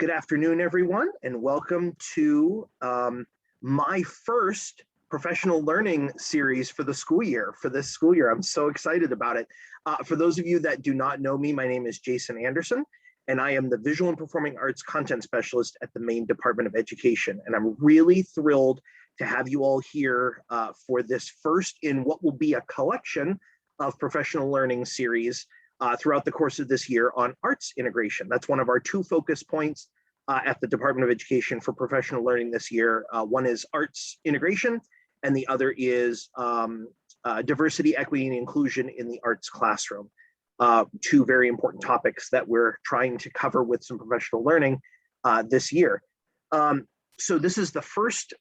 Good afternoon, everyone, and welcome to my first professional learning series for the school year, for this school year. I'm so excited about it. For those of you that do not know me, my name is Jason Anderson, and I am the Visual and Performing Arts Content Specialist at the Maine Department of Education. And I'm really thrilled to have you all here for this first in what will be a collection of professional learning series throughout the course of this year on arts integration. That's one of our two focus points at the Department of Education for professional learning this year. One is arts integration, and the other is diversity, equity, and inclusion in the arts classroom. Two very important topics that we're trying to cover with some professional learning this year. So this is the first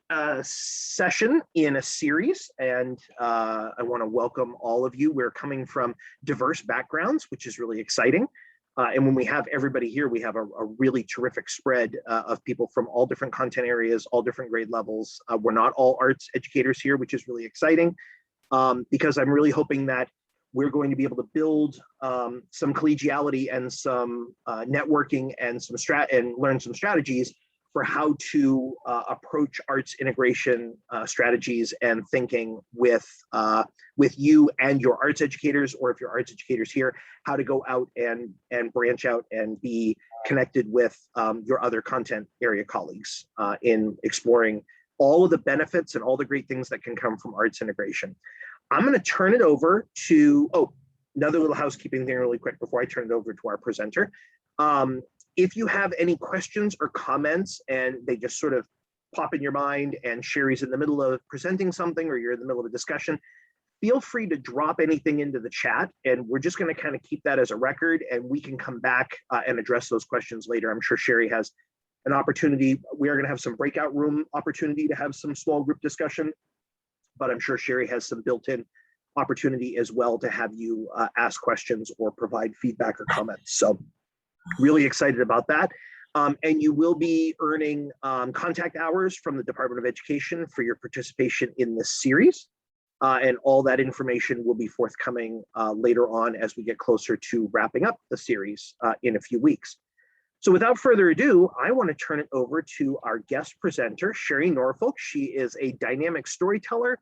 session in a series, and I want to welcome all of you. We're coming from diverse backgrounds, which is really exciting. And when we have everybody here, we have a really terrific spread of people from all different content areas, all different grade levels. We're not all arts educators here, which is really exciting, because I'm really hoping that we're going to be able to build some collegiality and some networking and learn some strategies for how to approach arts integration strategies and thinking with you and your arts educators, or if you're arts educators here, how to go out and branch out and be connected with your other content area colleagues in exploring all of the benefits and all the great things that can come from arts integration. I'm going to turn it over to, another little housekeeping thing really quick before I turn it over to our presenter. If you have any questions or comments and they just sort of pop in your mind and Sherry's in the middle of presenting something or you're in the middle of a discussion, feel free to drop anything into the chat, and we're just going to kind of keep that as a record, and we can come back and address those questions later. I'm sure Sherry has an opportunity. We are going to have some breakout room opportunity to have some small group discussion, but I'm sure Sherry has some built-in opportunity as well to have you ask questions or provide feedback or comments. So really excited about that. And you will be earning contact hours from the Department of Education for your participation in this series. And all that information will be forthcoming later on as we get closer to wrapping up the series in a few weeks. So without further ado, I want to turn it over to our guest presenter, Sherry Norfolk. She is a dynamic storyteller,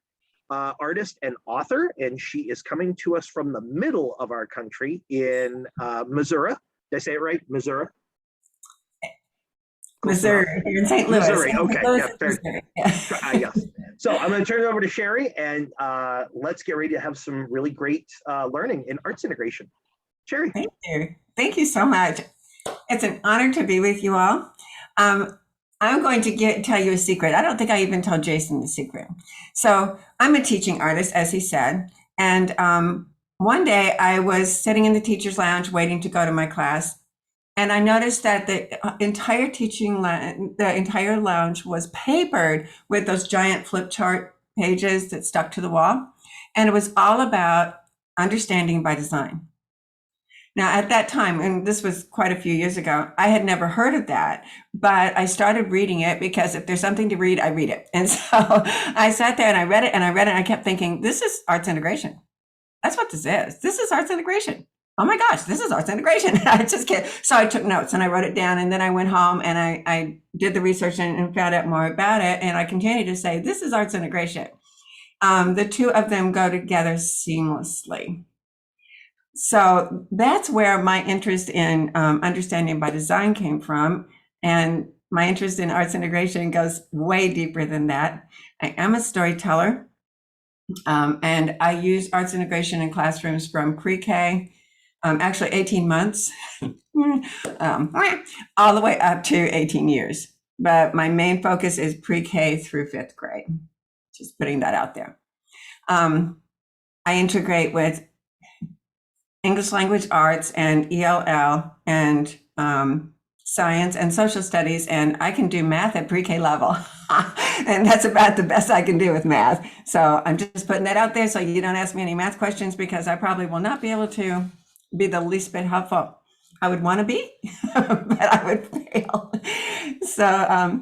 artist, and author, and she is coming to us from the middle of our country in Missouri. Did I say it right? Missouri? Missouri, you're in St. Louis. Missouri, okay. Louis, Yeah, fair. Yes. So I'm going to turn it over to Sherry, and let's get ready to have some really great learning in arts integration. Sherry. Thank you. Thank you so much. It's an honor to be with you all. I'm going to tell you a secret. I don't think I even told Jason the secret. So I'm a teaching artist, as he said, and one day I was sitting in the teacher's lounge waiting to go to my class, and I noticed that the entire lounge was papered with those giant flip chart pages that stuck to the wall, and it was all about understanding by design. Now, at that time, and this was quite a few years ago, I had never heard of that, but I started reading it because if there's something to read, I read it. And so I sat there and I read it and I read it and I kept thinking, this is arts integration. That's what this is. This is arts integration. Oh my gosh, this is arts integration. I just can't. So I took notes and I wrote it down, and then I went home and I did the research and found out more about it. And I continue to say, this is arts integration. The two of them go together seamlessly. So that's where my interest in understanding by design came from. And my interest in arts integration goes way deeper than that. I am a storyteller. And I use arts integration in classrooms from pre-K, actually 18 months, all the way up to 18 years. But my main focus is pre-K through 5th grade, just putting that out there. I integrate with English language arts and ELL and science and social studies, and I can do math at pre-K level. And that's about the best I can do with math. So I'm just putting that out there so you don't ask me any math questions, because I probably will not be able to be the least bit helpful. I would want to be, but I would fail. So I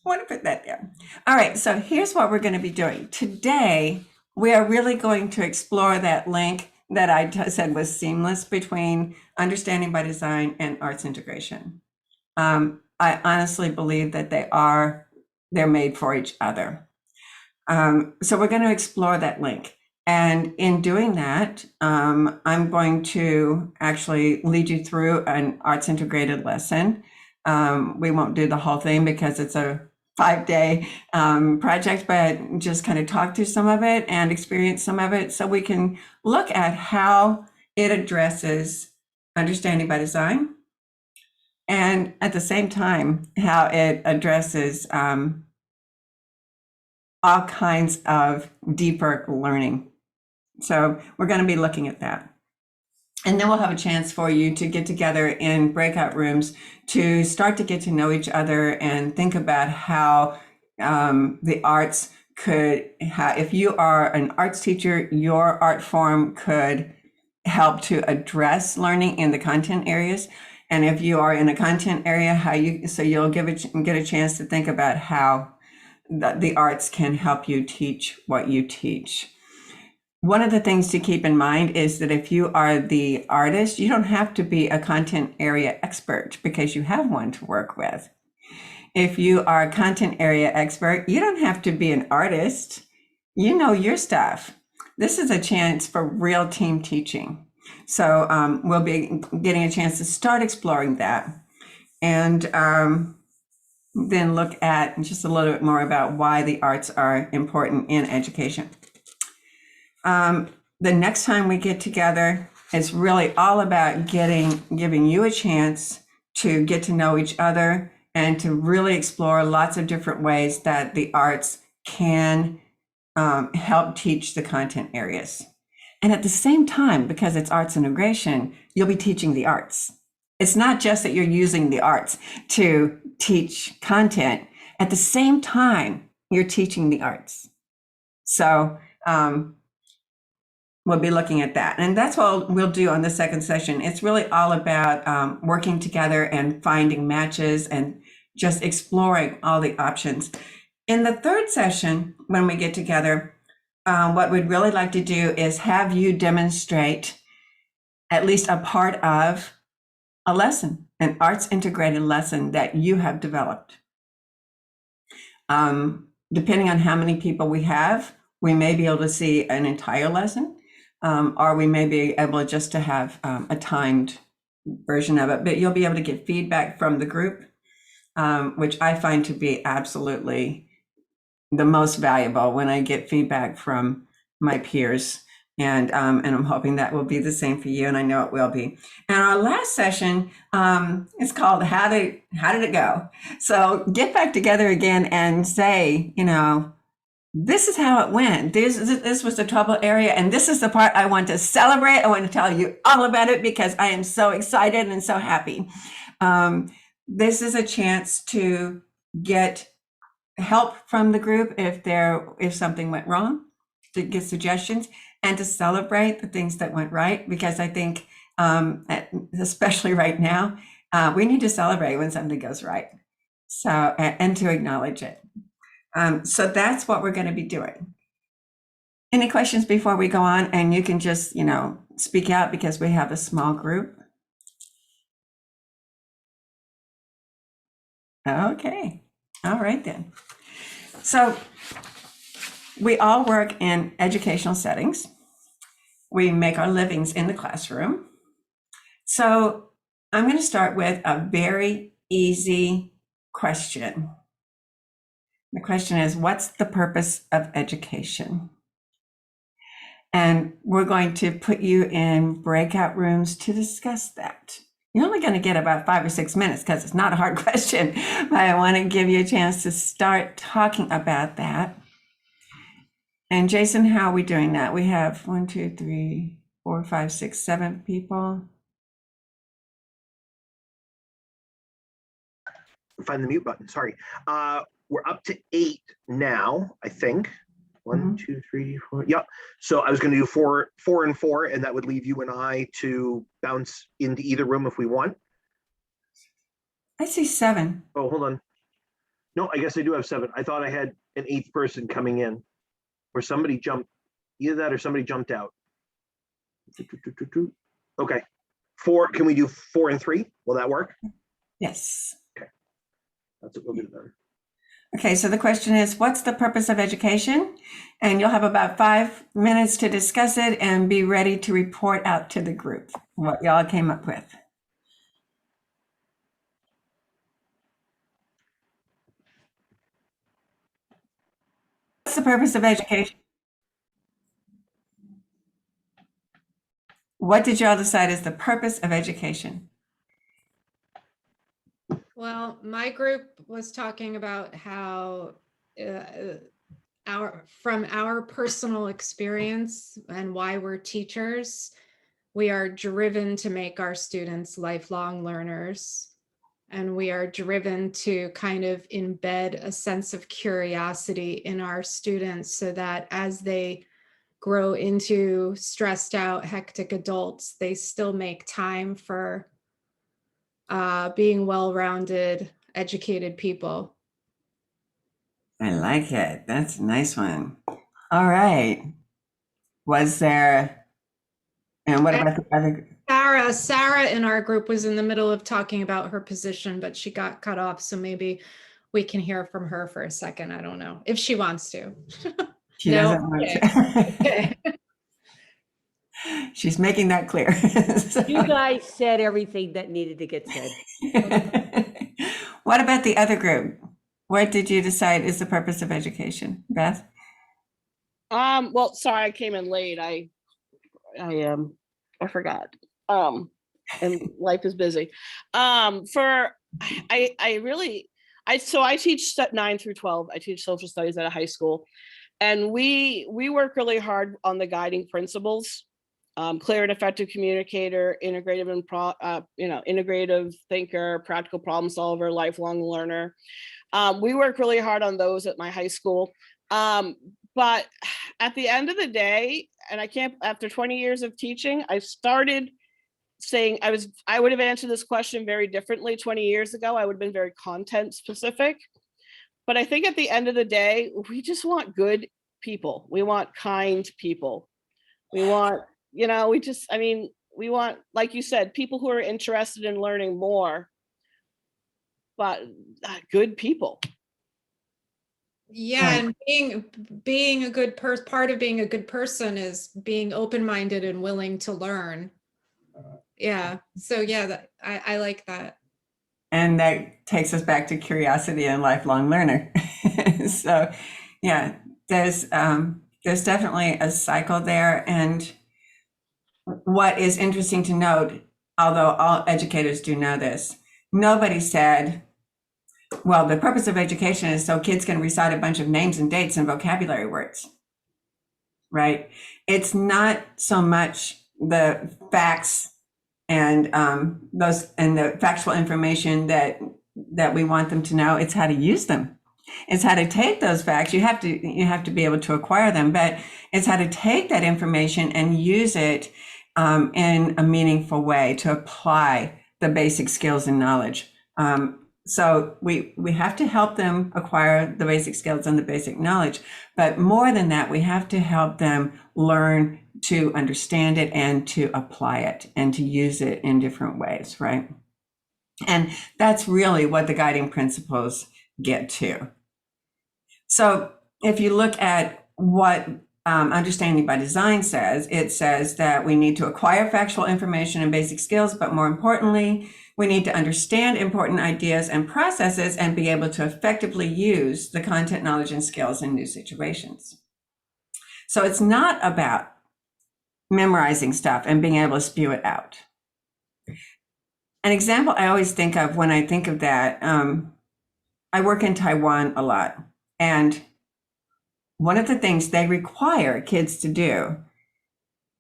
want to put that there. All right, so here's what we're going to be doing. Today, we are really going to explore that link that I said was seamless between understanding by design and arts integration. I honestly believe that they're made for each other. So we're going to explore that link. And in doing that, I'm going to actually lead you through an arts integrated lesson. We won't do the whole thing because it's a 5-day project, but just kind of talk through some of it and experience some of it so we can look at how it addresses understanding by design, and at the same time, how it addresses all kinds of deeper learning. So we're going to be looking at that. And then we'll have a chance for you to get together in breakout rooms to start to get to know each other and think about how the arts could, if you are an arts teacher, your art form could help to address learning in the content areas. And if you are in a content area, you'll get a chance to think about how the arts can help you teach what you teach. One of the things to keep in mind is that if you are the artist, you don't have to be a content area expert because you have one to work with. If you are a content area expert, you don't have to be an artist. You know your stuff. This is a chance for real team teaching. So we'll be getting a chance to start exploring that, and then look at just a little bit more about why the arts are important in education. The next time we get together, it's really all about giving you a chance to get to know each other and to really explore lots of different ways that the arts can help teach the content areas. And at the same time, because it's arts integration, you'll be teaching the arts. It's not just that you're using the arts to teach content. At the same time, you're teaching the arts. So we'll be looking at that. And that's what we'll do on the second session. It's really all about working together and finding matches and just exploring all the options. In the third session, when we get together, what we'd really like to do is have you demonstrate at least a part of a lesson, an arts integrated lesson that you have developed. Depending on how many people we have, we may be able to see an entire lesson, or we may be able just to have a timed version of it, but you'll be able to get feedback from the group, which I find to be absolutely the most valuable when I get feedback from my peers. And I'm hoping that will be the same for you, and I know it will be. And our last session is called How Did It Go? So get back together again and say, this is how it went. This was the trouble area, and this is the part I want to celebrate. I want to tell you all about it because I am so excited and so happy. This is a chance to get help from the group if something went wrong, to get suggestions, and to celebrate the things that went right, because I think, especially right now, we need to celebrate when something goes right. So, and to acknowledge it. So that's what we're going to be doing. Any questions before we go on? And you can just, speak out because we have a small group. Okay. All right then. So we all work in educational settings. We make our livings in the classroom. So I'm going to start with a very easy question. The question is, what's the purpose of education? And we're going to put you in breakout rooms to discuss that. You're only going to get about 5 or 6 minutes because it's not a hard question, but I want to give you a chance to start talking about that. And Jason, how are we doing that? We have 1, 2, 3, 4, 5, 6, 7 people. Find the mute button. Sorry. We're up to 8 now, I think. 1, 2, 3, 4. Yep. So I was going to do 4 and 4, and that would leave you and I to bounce into either room if we want. I see 7. Oh, hold on. No, I guess I do have 7. I thought I had an 8th person coming in, or somebody jumped. Either that or somebody jumped out. Okay. 4. Can we do 4 and 3? Will that work? Yes. Okay. That's what we'll do then. Okay, so the question is, what's the purpose of education? And you'll have about 5 minutes to discuss it and be ready to report out to the group what y'all came up with. What's the purpose of education? What did y'all decide is the purpose of education? Well, my group was talking about how from our personal experience and why we're teachers, we are driven to make our students lifelong learners. And we are driven to kind of embed a sense of curiosity in our students so that as they grow into stressed out, hectic adults, they still make time for being well-rounded, educated people. I like it. That's a nice one. All right. Was there, and what about the other? Sarah in our group was in the middle of talking about her position, but she got cut off. So maybe we can hear from her for a second. I don't know if she wants to. She No? doesn't want to. Okay. She's making that clear. You guys said everything that needed to get said. What about the other group? What did you decide is the purpose of education, Beth? Well, sorry, I came in late. I forgot. And life is busy. I teach 9 through 12. I teach social studies at a high school, and we work really hard on the guiding principles. Clear and effective communicator, integrative thinker, practical problem solver, lifelong learner. We work really hard on those at my high school. But at the end of the day, and after 20 years of teaching, I started saying I would have answered this question very differently 20 years ago. I would have been very content specific. But I think at the end of the day, we just want good people. We want kind people. We want, we want, like you said, people who are interested in learning more, but good people. Yeah, and being a good person, part of being a good person is being open-minded and willing to learn. Yeah, so yeah, I like that. And that takes us back to curiosity and lifelong learner. So yeah, there's definitely a cycle there. And what is interesting to note, although all educators do know this, nobody said, well, the purpose of education is so kids can recite a bunch of names and dates and vocabulary words, right? It's not so much the facts and the factual information that we want them to know. It's how to use them. It's how to take those facts. You have to be able to acquire them, but it's how to take that information and use it in a meaningful way to apply the basic skills and knowledge. So we have to help them acquire the basic skills and the basic knowledge, but more than that, we have to help them learn to understand it and to apply it and to use it in different ways, right? And that's really what the guiding principles get to. So if you look at what Understanding by Design says, it says that we need to acquire factual information and basic skills, but more importantly, we need to understand important ideas and processes and be able to effectively use the content, knowledge, and skills in new situations. So it's not about memorizing stuff and being able to spew it out. An example I always think of when I think of that, I work in Taiwan a lot, and one of the things they require kids to do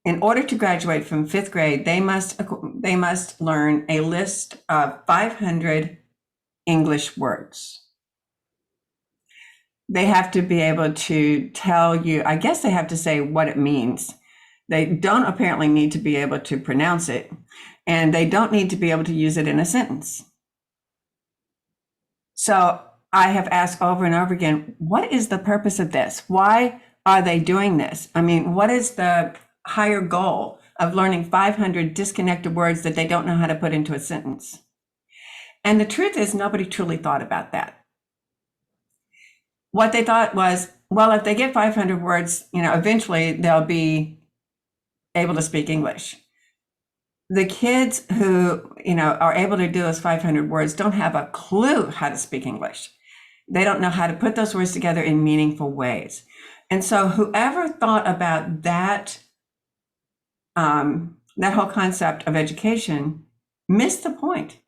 in order to graduate from 5th grade, they must learn a list of 500 English words. They have to be able to tell you, I guess they have to say what it means. They don't apparently need to be able to pronounce it, and they don't need to be able to use it in a sentence. So I have asked over and over again, what is the purpose of this? Why are they doing this? I mean, what is the higher goal of learning 500 disconnected words that they don't know how to put into a sentence? And the truth is, nobody truly thought about that. What they thought was, well, if they get 500 words, eventually they'll be able to speak English. The kids who, are able to do those 500 words don't have a clue how to speak English. They don't know how to put those words together in meaningful ways. And so whoever thought about that, that whole concept of education missed the point.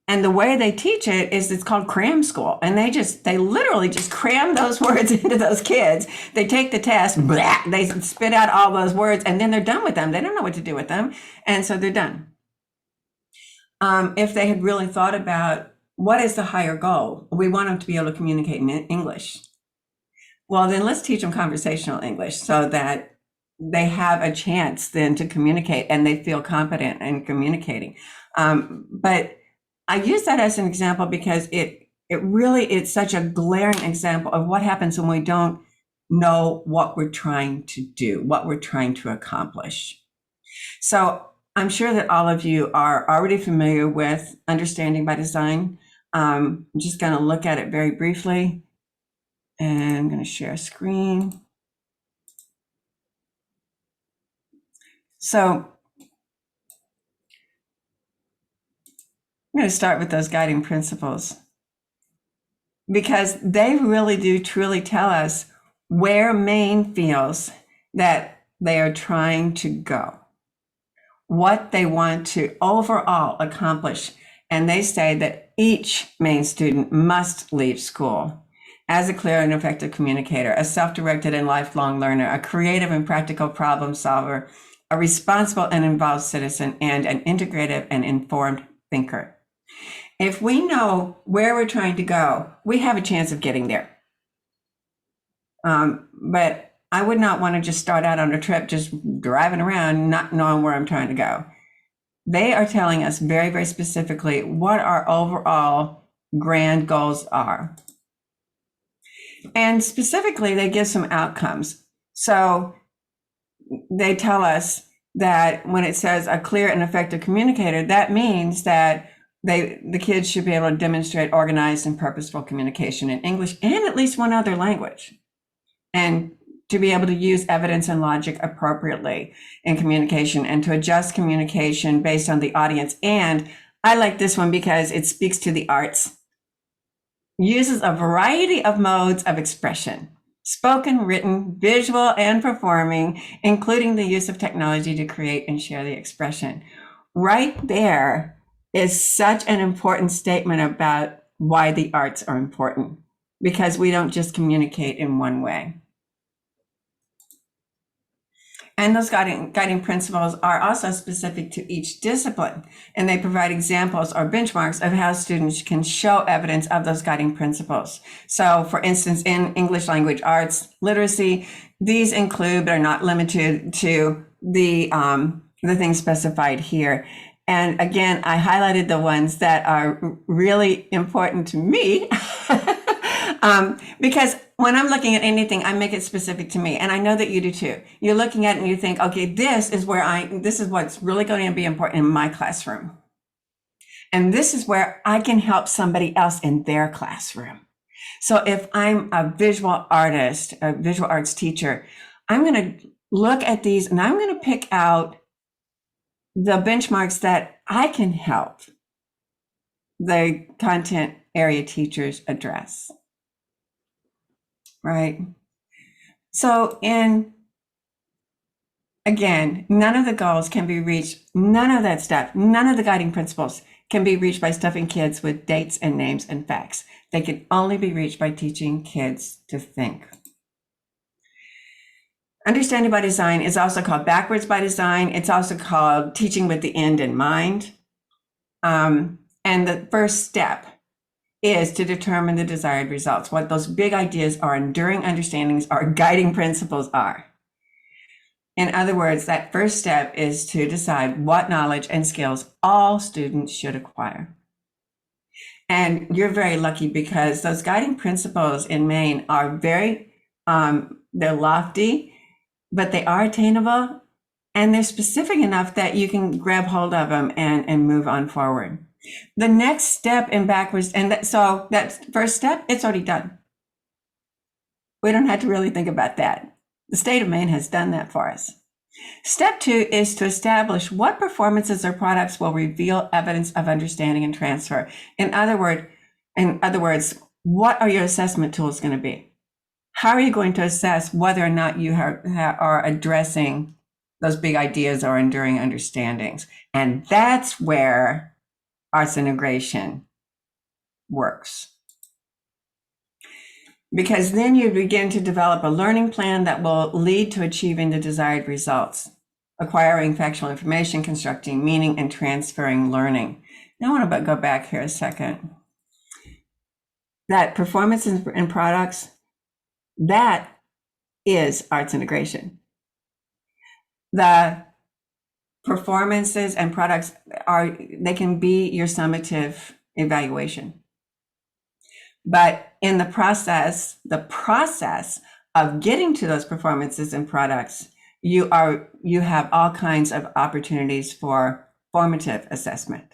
And the way they teach it is it's called cram school. And they literally just cram those words into those kids. They take the test, blah, they spit out all those words, and then they're done with them. They don't know what to do with them. And so they're done. If they had really thought about what is the higher goal, we want them to be able to communicate in English. Well, then let's teach them conversational English so that they have a chance then to communicate and they feel competent in communicating. But I use that as an example because it's such a glaring example of what happens when we don't know what we're trying to do, what we're trying to accomplish. So I'm sure that all of you are already familiar with understanding by design. I'm just going to look at it very briefly, and I'm going to share a screen. So I'm going to start with those guiding principles because they really do truly tell us where Maine feels that they are trying to go, what they want to overall accomplish. And they say that each Maine student must leave school as a clear and effective communicator, a self-directed and lifelong learner, a creative and practical problem solver, a responsible and involved citizen, and an integrative and informed thinker. If we know where we're trying to go, we have a chance of getting there. But I would not want to just start out on a trip just driving around, not knowing where I'm trying to go. They are telling us very, very specifically what our overall grand goals are. And specifically, they give some outcomes. So they tell us that when it says a clear and effective communicator, that means that the kids should be able to demonstrate organized and purposeful communication in English and at least one other language, and to be able to use evidence and logic appropriately in communication and to adjust communication based on the audience. And I like this one because it speaks to the arts. Uses a variety of modes of expression, spoken, written, visual, and performing, including the use of technology to create and share the expression. Right there is such an important statement about why the arts are important, because we don't just communicate in one way. And those guiding principles are also specific to each discipline, and they provide examples or benchmarks of how students can show evidence of those guiding principles. So for instance, in English language arts literacy, these include but are not limited to the things specified here. And again, I highlighted the ones that are really important to me because when I'm looking at anything, I make it specific to me. And I know that you do too. You're looking at it and you think, okay, this is what's really going to be important in my classroom. And this is where I can help somebody else in their classroom. So if I'm a visual artist, a visual arts teacher, I'm going to look at these and I'm going to pick out the benchmarks that I can help the content area teachers address. Right? So again, none of the goals can be reached, none of that stuff, none of the guiding principles can be reached by stuffing kids with dates and names and facts. They can only be reached by teaching kids to think. Understanding by design is also called backwards by design. It's also called teaching with the end in mind. And the first step is to determine the desired results, what those big ideas or enduring understandings or guiding principles are. In other words, that first step is to decide what knowledge and skills all students should acquire. And you're very lucky because those guiding principles in Maine are very, they're lofty, but they are attainable and they're specific enough that you can grab hold of them and move on forward. The next step in backwards, so that first step, it's already done. We don't have to really think about that. The state of Maine has done that for us. Step 2 is to establish what performances or products will reveal evidence of understanding and transfer. In other words, what are your assessment tools going to be? How are you going to assess whether or not you are addressing those big ideas or enduring understandings? And that's where arts integration works. Because then you begin to develop a learning plan that will lead to achieving the desired results, acquiring factual information, constructing meaning, and transferring learning. Now I want to go back here a second. That performance and products, that is arts integration. The performances and products they can be your summative evaluation. But in the process of getting to those performances and products, you have all kinds of opportunities for formative assessment.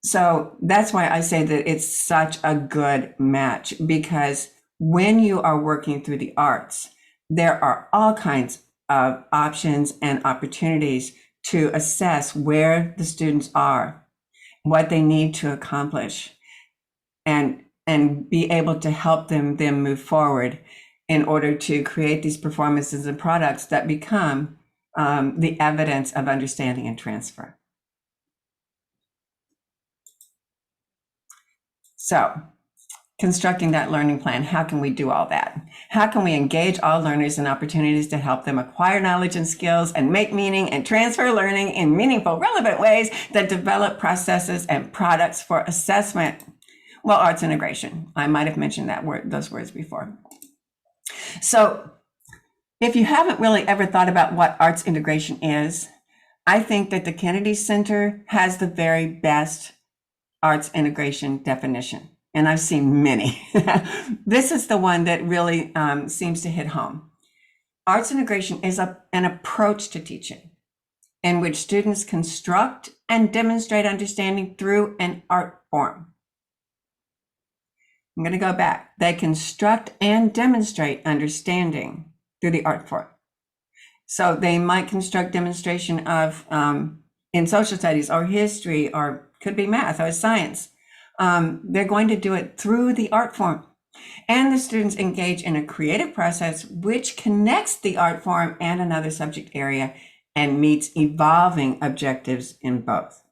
So that's why I say that it's such a good match, because when you are working through the arts, there are all kinds of options and opportunities to assess where the students are, what they need to accomplish, and be able to help them move forward in order to create these performances and products that become the evidence of understanding and transfer. So, constructing that learning plan, how can we do all that? How can we engage all learners in opportunities to help them acquire knowledge and skills and make meaning and transfer learning in meaningful, relevant ways that develop processes and products for assessment? Well, arts integration. I might have mentioned those words before. So if you haven't really ever thought about what arts integration is, I think that the Kennedy Center has the very best arts integration definition, and I've seen many. This is the one that really seems to hit home. Arts integration is an approach to teaching in which students construct and demonstrate understanding through an art form. I'm going to go back. They construct and demonstrate understanding through the art form. So they might construct demonstration of in social studies or history, or could be math or science. They're going to do it through the art form. And the students engage in a creative process which connects the art form and another subject area and meets evolving objectives in both.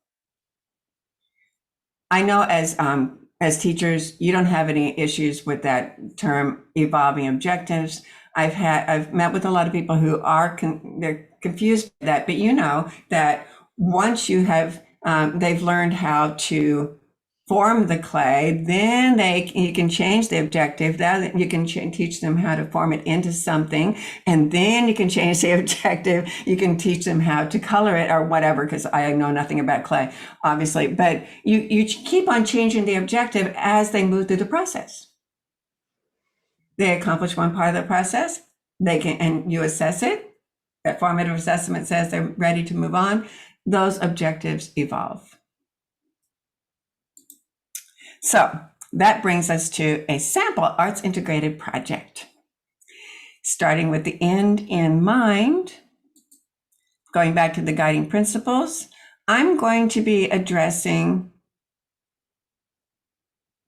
I know as teachers, you don't have any issues with that term, evolving objectives. I've met with a lot of people who are they're confused by that, but you know that once you have they've learned how to form the clay, then you can change the objective. Then you can teach them how to form it into something, and then you can change the objective. You can teach them how to color it or whatever, because I know nothing about clay, obviously. But you keep on changing the objective as they move through the process. They accomplish one part of the process, and you assess it. That formative assessment says they're ready to move on. Those objectives evolve. So that brings us to a sample arts integrated project. Starting with the end in mind, going back to the guiding principles, I'm going to be addressing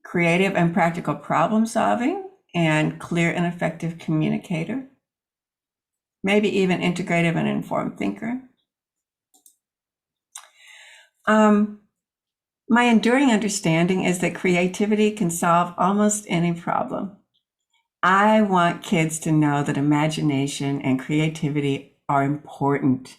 creative and practical problem solving and clear and effective communicator, maybe even integrative and informed thinker. My enduring understanding is that creativity can solve almost any problem. I want kids to know that imagination and creativity are important.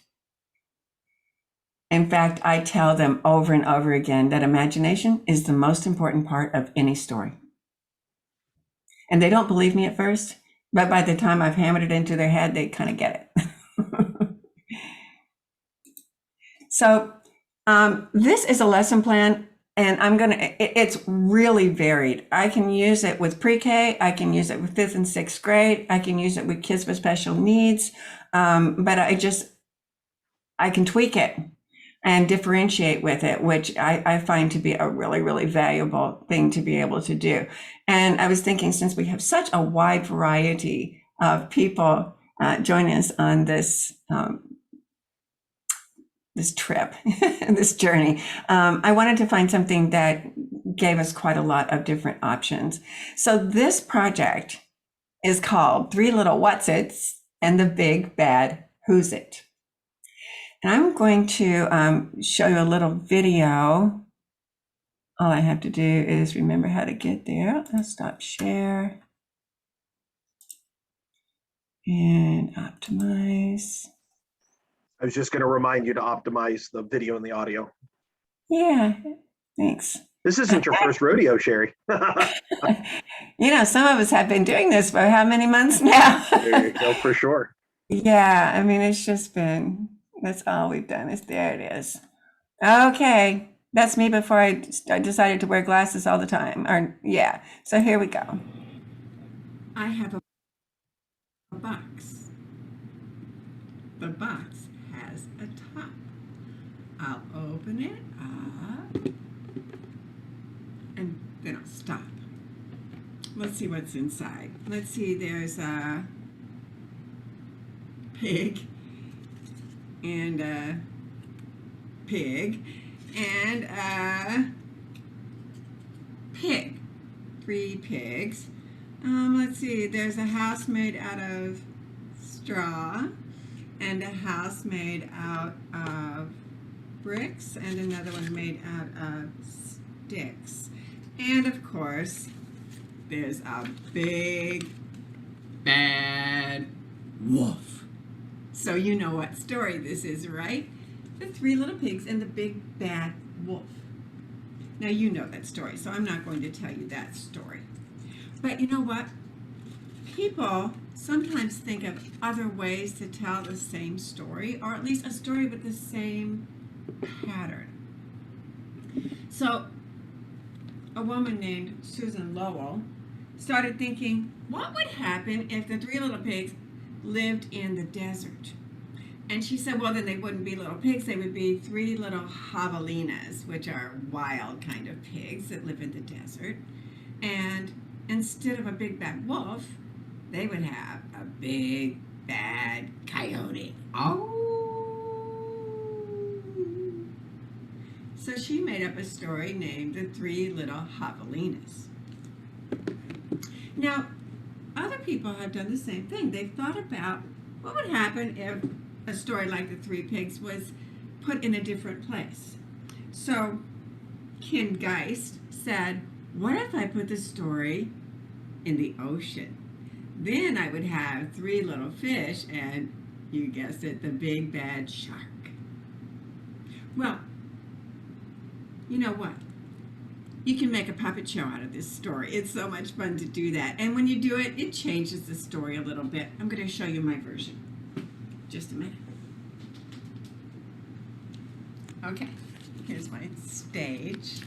In fact, I tell them over and over again that imagination is the most important part of any story. And they don't believe me at first, but by the time I've hammered it into their head, they kind of get it. So this is a lesson plan and it's really varied. I can use it with pre-K, I can use it with 5th and 6th grade, I can use it with kids with special needs, but I can tweak it and differentiate with it, which I find to be a really, really valuable thing to be able to do. And I was thinking, since we have such a wide variety of people joining us on this this trip, this journey, I wanted to find something that gave us quite a lot of different options. So this project is called Three Little Whatsits and the Big Bad Who's It. And I'm going to show you a little video. All I have to do is remember how to get there. I'll stop share and optimize. I was just going to remind you to optimize the video and the audio. Yeah, thanks. This isn't your first rodeo, Sherry. You know, some of us have been doing this for how many months now? There you go, for sure. Yeah, I mean, it's just been, that's all we've done is there it is. Okay, that's me before I decided to wear glasses all the time. Or yeah, so here we go. I have a box. The box has a top. I'll open it up and then I'll stop. Let's see what's inside. Let's see, there's a pig and a pig and a pig. 3 pigs. Let's see, there's a house made out of straw and a house made out of bricks and another one made out of sticks. And of course, there's a big bad wolf. So you know what story this is, right? The 3 Little Pigs and the Big Bad Wolf. Now you know that story, so I'm not going to tell you that story. But you know what? People sometimes think of other ways to tell the same story, or at least a story with the same pattern. So a woman named Susan Lowell started thinking, what would happen if the 3 little pigs lived in the desert? And she said, well, then they wouldn't be little pigs, they would be 3 little javelinas, which are wild kind of pigs that live in the desert. And instead of a big bad wolf, they would have a big bad coyote. Oh! So she made up a story named The 3 Little Javelinas. Now, other people have done the same thing. They've thought about what would happen if a story like The 3 Pigs was put in a different place. So Ken Geist said, what if I put the story in the ocean? Then I would have 3 little fish and, you guessed it, the big bad shark. Well, you know what? You can make a puppet show out of this story. It's so much fun to do that. And when you do it, it changes the story a little bit. I'm going to show you my version. Just a minute. Okay, here's my stage.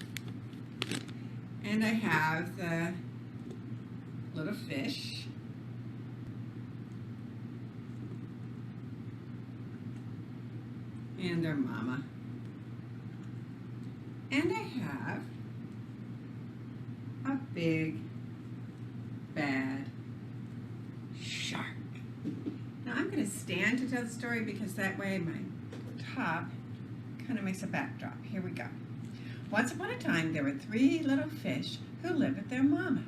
And I have the little fish. And their mama. And I have a big bad shark. Now I'm going to stand to tell the story because that way my top kind of makes a backdrop. Here we go. Once upon a time there were 3 little fish who lived with their mama.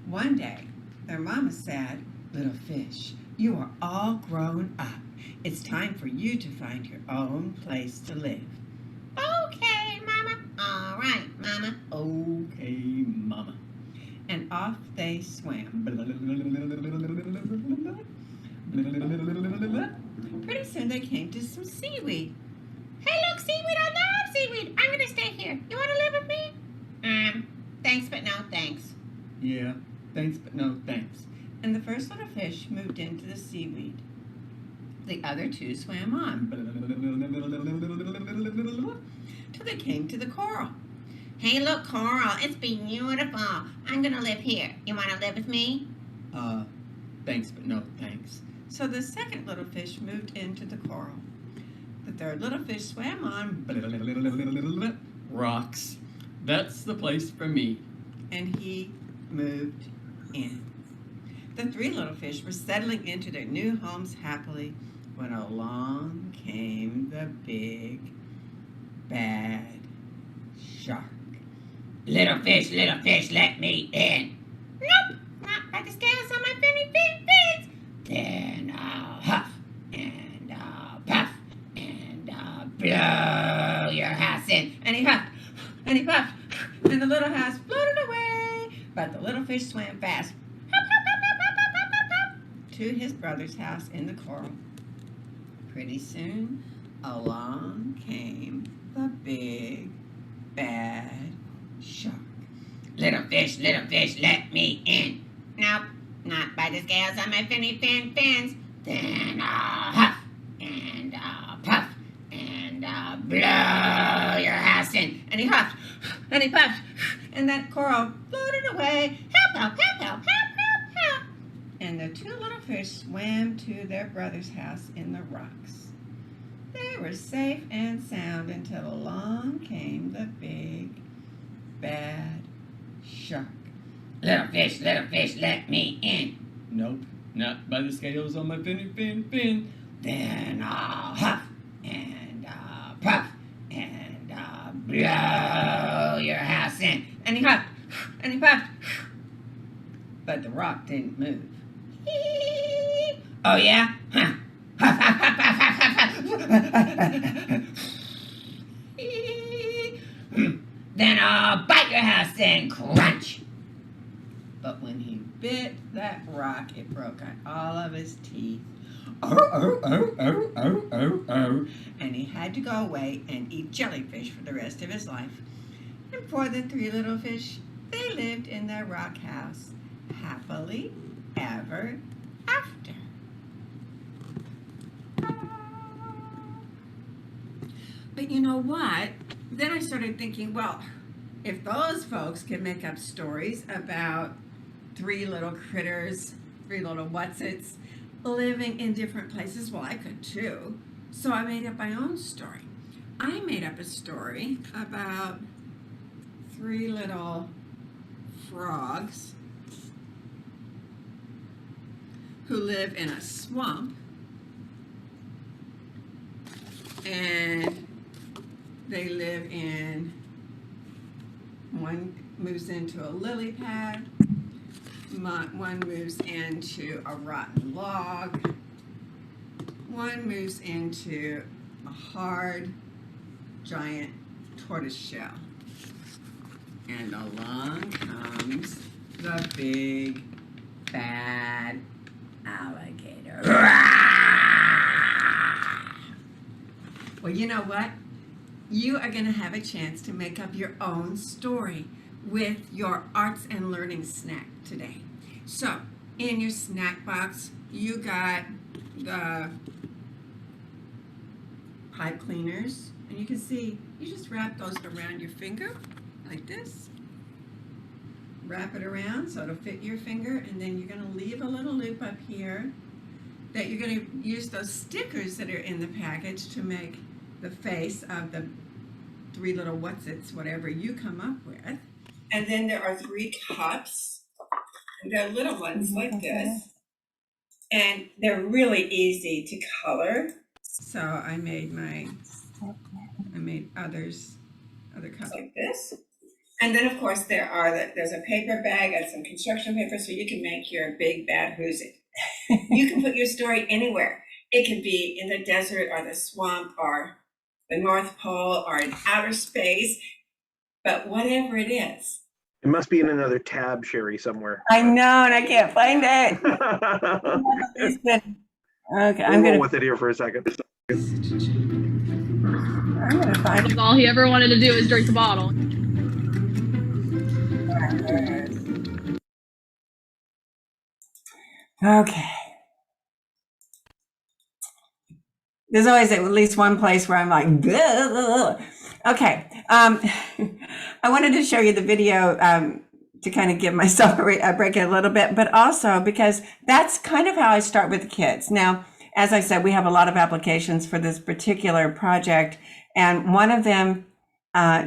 One day their mama said, little fish, you are all grown up. It's time for you to find your own place to live. Okay, Mama. All right, Mama. Okay, Mama. And off they swam. Pretty soon they came to some seaweed. Hey, look, seaweed. I love seaweed. I'm going to stay here. You want to live with me? Thanks, but no thanks. Yeah, thanks, but no thanks. And the first little fish moved into the seaweed. The other 2 swam on till they came to the coral. Hey, look, Coral, it's beautiful. I'm gonna live here. You wanna live with me? Thanks, but no thanks. So the second little fish moved into the coral. The third little fish swam on, Rocks. That's the place for me. and he moved in. The three little fish were settling into their new homes happily when along came the big bad shark. Little fish, let me in. Nope, not by the scales on my finny fins. Then I'll huff and I'll puff and I'll blow your house in. And he huffed and he puffed, and the little house floated away. But the little fish swam fast to his brother's house in the coral. Pretty soon, along came the big bad shark. Little fish, let me in. Nope, not by the scales on my finny fins. Then I'll huff and I'll puff and I'll blow your house in. And he huffed and he puffed, and that coral floated away. Help. And the two little fish swam to their brother's house in the rocks. They were safe and sound until along came the big bad shark. Little fish, let me in. Nope, not by the scales on my finny fin. Then I'll huff and I'll puff and I'll blow your house in. And he huffed and he puffed, but the rock didn't move. Oh yeah? Huh. Huff, huff, huff, huff, huff, huff. Then I'll bite your house in. Crunch. But when he bit that rock, it broke out all of his teeth. And he had to go away and eat jellyfish for the rest of his life. And for the three little fish, they lived in their rock house happily ever after. But you know what? Then I started thinking, well, if those folks can make up stories about three little critters, three little whatsits living in different places, well, I could too. So I made up my own story. I made up a story about three little frogs who live in a swamp, and they live in, one moves into a lily pad, one moves into a rotten log, one moves into a hard giant tortoise shell, and along comes the big bad alligator. Well, you know what? You are going to have a chance to make up your own story with your arts and learning snack today. So, in your snack box, you got the pipe cleaners, and you can see you just wrap those around your finger like this. Wrap it around so it'll fit your finger, and then you're going to leave a little loop up here that you're going to use those stickers that are in the package to make the face of the three little whatsits, whatever you come up with. And then there are three cups, and they're little ones like this, and they're really easy to color. So I made other cups like this. And then of course there's a paper bag and some construction paper so you can make your big bad who's it. You can put your story anywhere. It could be in the desert or the swamp or the North Pole or in outer space, but whatever it is. It must be in another tab, Sherry, somewhere. I know, and I can't find it. Okay, I'm going with it here for a second. I'm gonna find it. All he ever wanted to do is drink the bottle. Okay. There's always at least one place where I'm like, "Bleh." Okay. I wanted to show you the video to kind of give myself a break a little bit, but also because that's kind of how I start with the kids. Now, as I said, we have a lot of applications for this particular project. And one of them,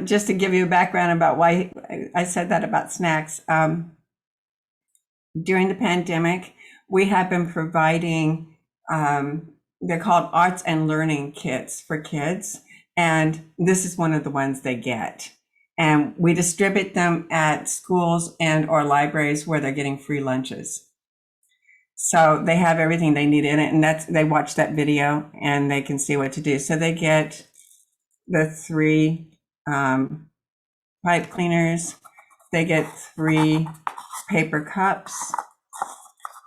just to give you a background about why I said that about snacks, during the pandemic, we have been providing, they're called arts and learning kits for kids. And this is one of the ones they get. And we distribute them at schools and or libraries where they're getting free lunches. So they have everything they need in it. And they watch that video and they can see what to do. So they get the 3 pipe cleaners. They get 3 paper cups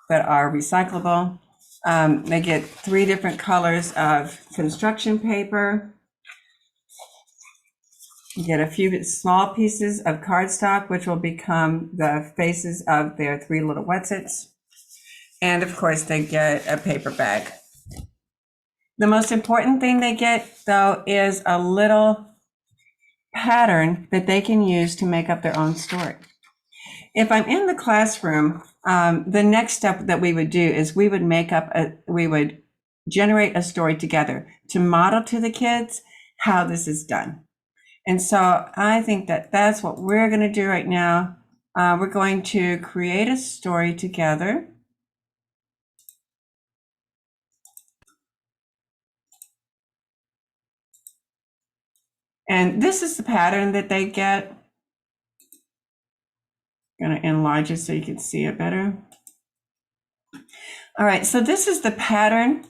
that are recyclable. They get 3 different colors of construction paper. You get a few small pieces of cardstock, which will become the faces of their 3 little Wetsits. And of course, they get a paper bag. The most important thing they get, though, is a little pattern that they can use to make up their own story. If I'm in the classroom, the next step that we would do is we would generate a story together to model to the kids how this is done. And so I think that that's what we're going to do right now. We're going to create a story together. And this is the pattern that they get. I'm going to enlarge it so you can see it better. All right, so this is the pattern.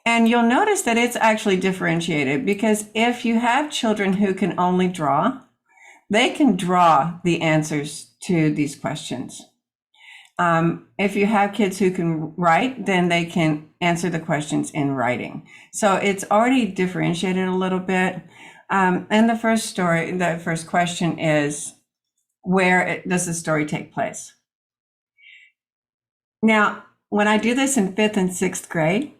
And you'll notice that it's actually differentiated because if you have children who can only draw, they can draw the answers to these questions. If you have kids who can write, then they can answer the questions in writing. So it's already differentiated a little bit. And the first question is, where does the story take place? Now, when I do this in 5th and 6th grade,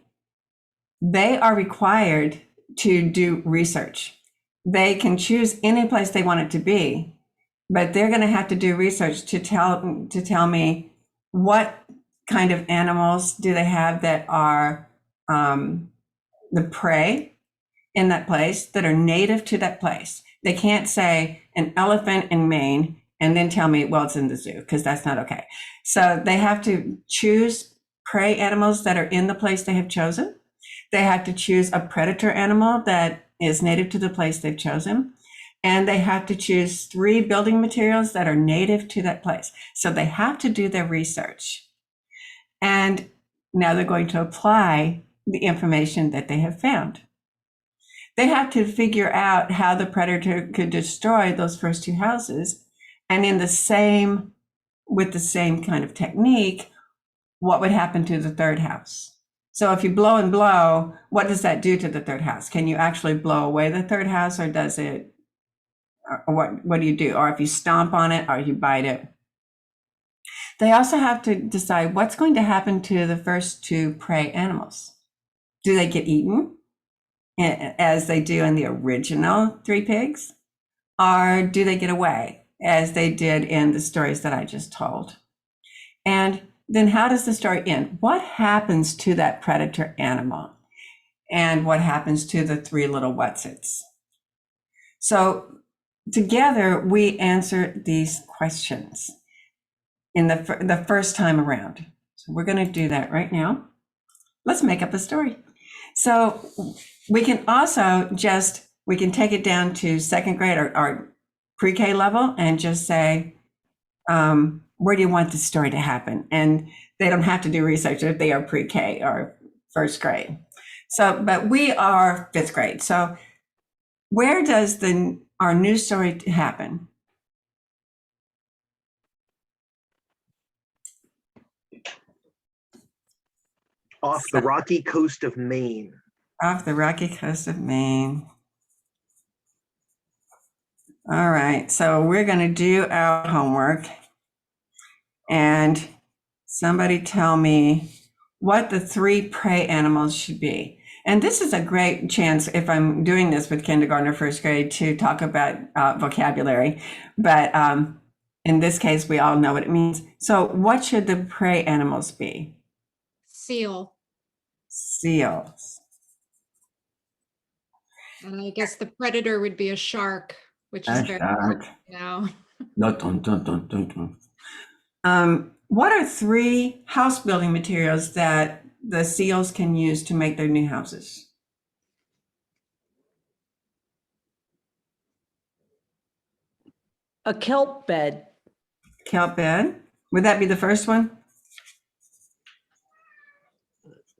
they are required to do research. They can choose any place they want it to be, but they're going to have to do research to tell me what kind of animals do they have that are the prey in that place that are native to that place. They can't say an elephant in Maine and then tell me, well, it's in the zoo, because that's not okay. So they have to choose prey animals that are in the place they have chosen. They have to choose a predator animal that is native to the place they've chosen. And they have to choose 3 building materials that are native to that place. So they have to do their research. And now they're going to apply the information that they have found. They have to figure out how the predator could destroy those first 2 houses. And with the same kind of technique, what would happen to the 3rd house? So if you blow and blow, what does that do to the 3rd house? Can you actually blow away the 3rd house, or does it, or what do you do? Or if you stomp on it or you bite it? They also have to decide what's going to happen to the first 2 prey animals. Do they get eaten as they do in the original 3 pigs? Or do they get away as they did in the stories that I just told? And then how does the story end? What happens to that predator animal? And what happens to the 3 little Wetsits? So together we answer these questions in the first time around. So we're going to do that right now. Let's make up a story. So we can also we can take it down to 2nd grade or pre-K level and just say, where do you want the story to happen? And they don't have to do research if they are pre-K or 1st grade. So, but we are 5th grade. So where does our new story happen? Off the rocky coast of Maine. Off the rocky coast of Maine. All right, so we're going to do our homework. And somebody tell me what the 3 prey animals should be. And this is a great chance, if I'm doing this with kindergarten or first grade, to talk about vocabulary. But in this case, we all know what it means. So what should the prey animals be? Seal. Seals. And I guess the predator would be a shark, which is A very shark. now. Dun, dun, dun, dun, dun. What are 3 house building materials that the seals can use to make their new houses? A kelp bed. Kelp bed. Would that be the first one?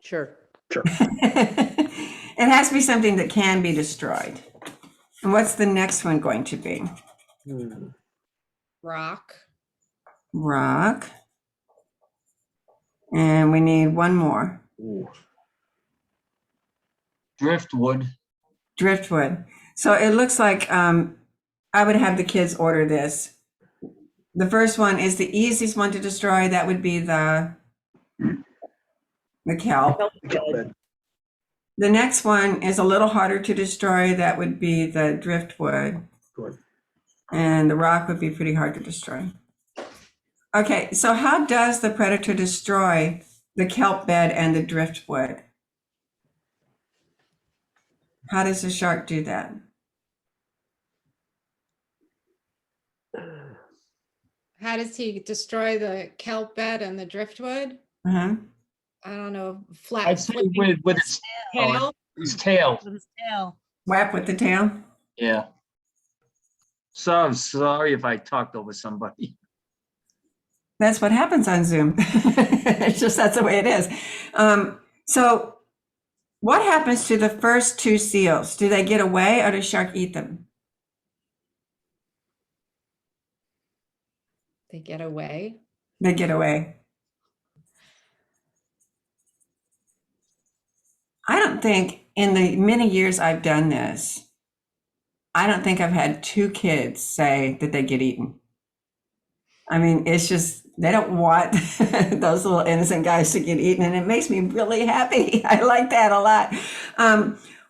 Sure. It has to be something that can be destroyed. And what's the next one going to be? Rock. Rock. And we need one more. Driftwood. Driftwood. So it looks like I would have the kids order this. The first one is the easiest one to destroy. That would be the kelp. The next one is a little harder to destroy. That would be the driftwood. Good. And the rock would be pretty hard to destroy. Okay, so how does the predator destroy the kelp bed and the driftwood? How does the shark do that? How does he destroy the kelp bed and the driftwood? Uh-huh. I don't know. Flat. I'd say flipping with its tail. his tail. With his tail. Whap with the tail? Yeah. So I'm sorry if I talked over somebody. That's what happens on Zoom. It's just, that's the way it is. So what happens to the first 2 seals? Do they get away or does shark eat them? They get away. They get away. I don't think in the many years I've done this, I don't think I've had 2 kids say that they get eaten. I mean, it's just, they don't want those little innocent guys to get eaten, and it makes me really happy. I like that a lot.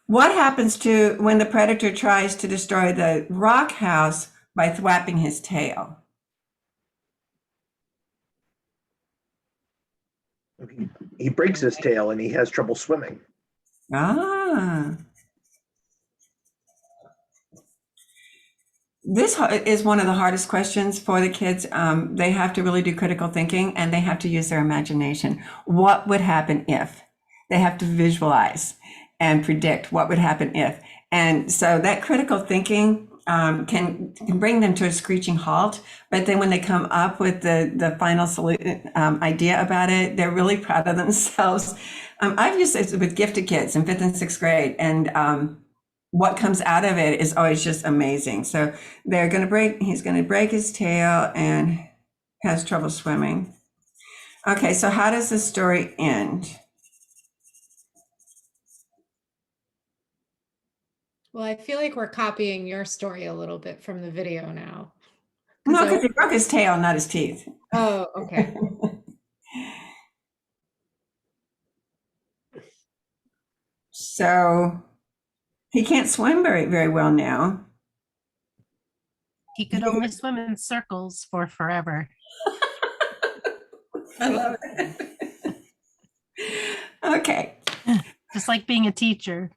What happens to when the predator tries to destroy the rock house by thwapping his tail? He breaks his tail and he has trouble swimming. Ah. This is one of the hardest questions for the kids. They have to really do critical thinking and they have to use their imagination. What would happen if? They have to visualize and predict what would happen if. And so that critical thinking can bring them to a screeching halt. But then when they come up with the final idea about it, they're really proud of themselves. I've used it with gifted kids in 5th and 6th grade, and what comes out of it is always just amazing. So he's going to break his tail and has trouble swimming. Okay, so how does the story end? Well, I feel like we're copying your story a little bit from the video now. No, because he broke his tail, not his teeth. Oh, okay. So he can't swim very well now. He could only swim in circles for forever. I love it. Okay. Just like being a teacher.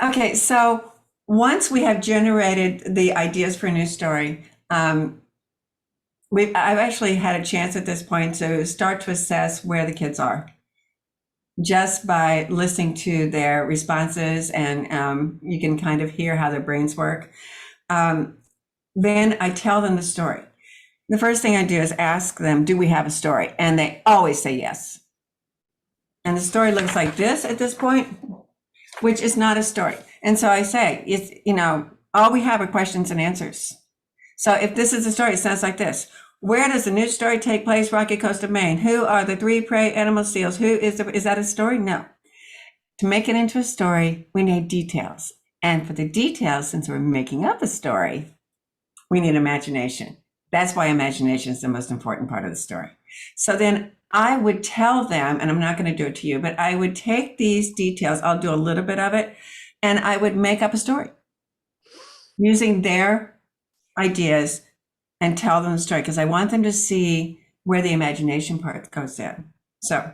Okay, so once we have generated the ideas for a new story, I've actually had a chance at this point to start to assess where the kids are just by listening to their responses, and you can kind of hear how their brains work. Then I tell them the story. The first thing I do is ask them, do we have a story? And they always say yes. And the story looks like this at this point, which is not a story. And so I say, it's, all we have are questions and answers. So if this is a story, it sounds like this. Where does the new story take place? Rocky Coast of Maine. Who are the 3 prey animal seals? Is that a story? No. To make it into a story, we need details. And for the details, since we're making up a story, we need imagination. That's why imagination is the most important part of the story. So then I would tell them, and I'm not going to do it to you, but I would take these details, I'll do a little bit of it, and I would make up a story using their ideas and tell them the story because I want them to see where the imagination part goes in. So,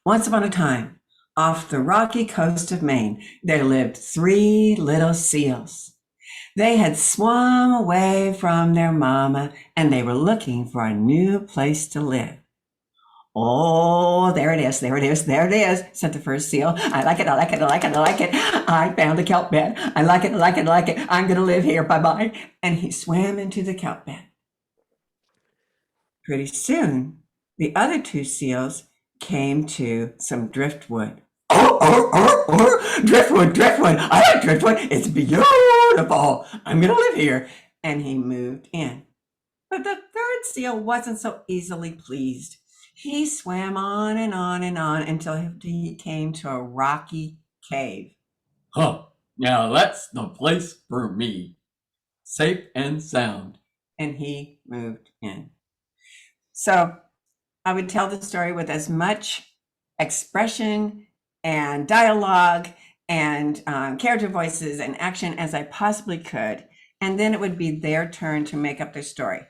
once upon a time, off the rocky coast of Maine, there lived 3 little seals. They had swum away from their mama and they were looking for a new place to live. Oh, there it is, there it is, there it is, said the first seal. I like it, I like it, I like it, I like it. I found a kelp bed. I like it, I like it, I like it. I'm going to live here, bye-bye. And he swam into the kelp bed. Pretty soon, the other 2 seals came to some driftwood. Driftwood, driftwood. I like driftwood. It's beautiful. I'm going to live here. And he moved in. But the third seal wasn't so easily pleased. He swam on and on and on until he came to a rocky cave. Huh, now that's the place for me. Safe and sound. And he moved in. So I would tell the story with as much expression and dialogue and character voices and action as I possibly could. And then it would be their turn to make up their story.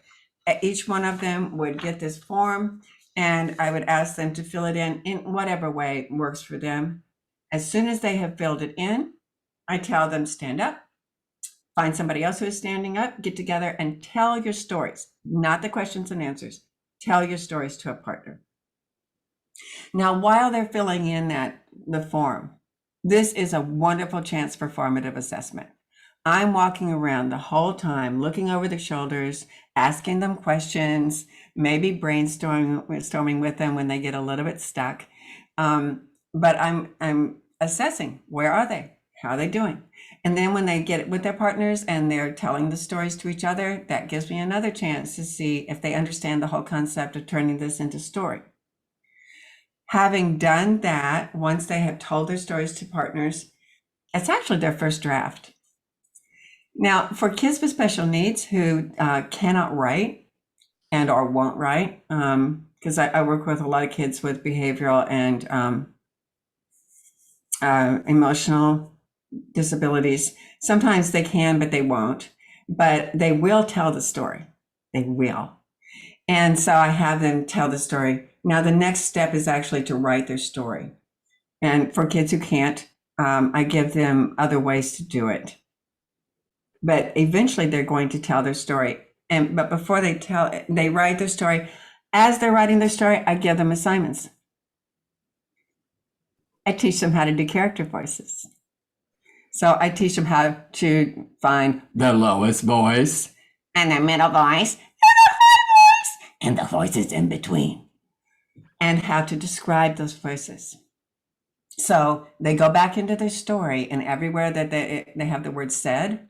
Each one of them would get this form and I would ask them to fill it in whatever way works for them. As soon as they have filled it in, I tell them stand up, find somebody else who is standing up, get together and tell your stories, not the questions and answers. Tell your stories to a partner. Now, while they're filling in the form, this is a wonderful chance for formative assessment. I'm walking around the whole time, looking over their shoulders, asking them questions, maybe brainstorming with them when they get a little bit stuck. But I'm assessing, where are they? How are they doing? And then when they get it with their partners and they're telling the stories to each other, that gives me another chance to see if they understand the whole concept of turning this into story. Having done that, once they have told their stories to partners, it's actually their first draft. Now, for kids with special needs who cannot write and or won't write, because I work with a lot of kids with behavioral and emotional disabilities. Sometimes they can, but they won't. But they will tell the story. They will. And so I have them tell the story. Now, the next step is actually to write their story. And for kids who can't, I give them other ways to do it. But eventually they're going to tell their story. But before they write their story. As they're writing their story, I give them assignments. I teach them how to do character voices. So I teach them how to find the lowest voice and the middle voice and the high voice and the voices in between and how to describe those voices. So they go back into their story and everywhere that they have the word said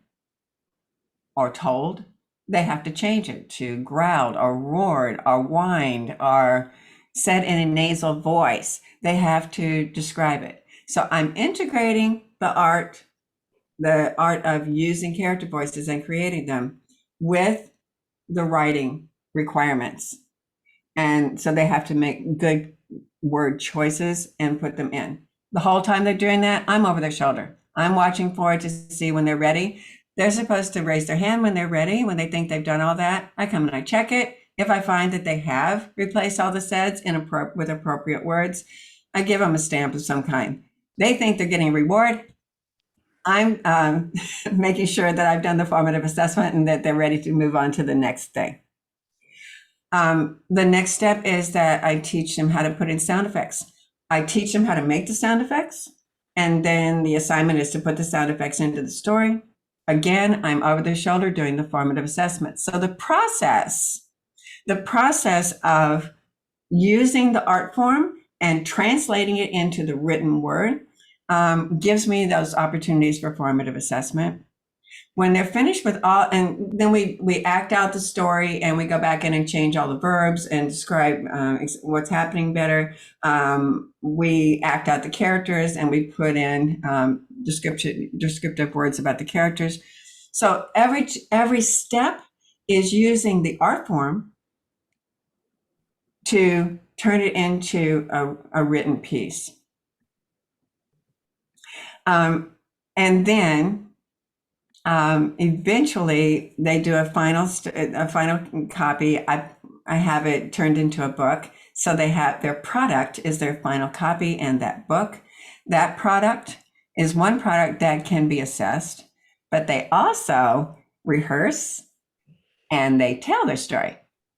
or told, they have to change it to growled or roared or whined or said in a nasal voice. They have to describe it. So I'm integrating the art of using character voices and creating them with the writing requirements. And so they have to make good word choices and put them in. The whole time they're doing that, I'm over their shoulder. I'm watching for it to see when they're ready. They're supposed to raise their hand when they're ready, when they think they've done all that. I come and I check it. If I find that they have replaced all the saids with appropriate words, I give them a stamp of some kind. They think they're getting a reward. I'm making sure that I've done the formative assessment and that they're ready to move on to the next thing. The next step is that I teach them how to put in sound effects. I teach them how to make the sound effects, and then the assignment is to put the sound effects into the story. Again, I'm over their shoulder doing the formative assessment. So the process of using the art form and translating it into the written word gives me those opportunities for formative assessment. When they're finished with all, and then we act out the story and we go back in and change all the verbs and describe what's happening better. We act out the characters and we put in descriptive words about the characters. So every step is using the art form to turn it into a written piece. And then eventually they do a final copy. I have it turned into a book. So they have their product is their final copy, and that book, that product is one product that can be assessed, but they also rehearse and they tell their story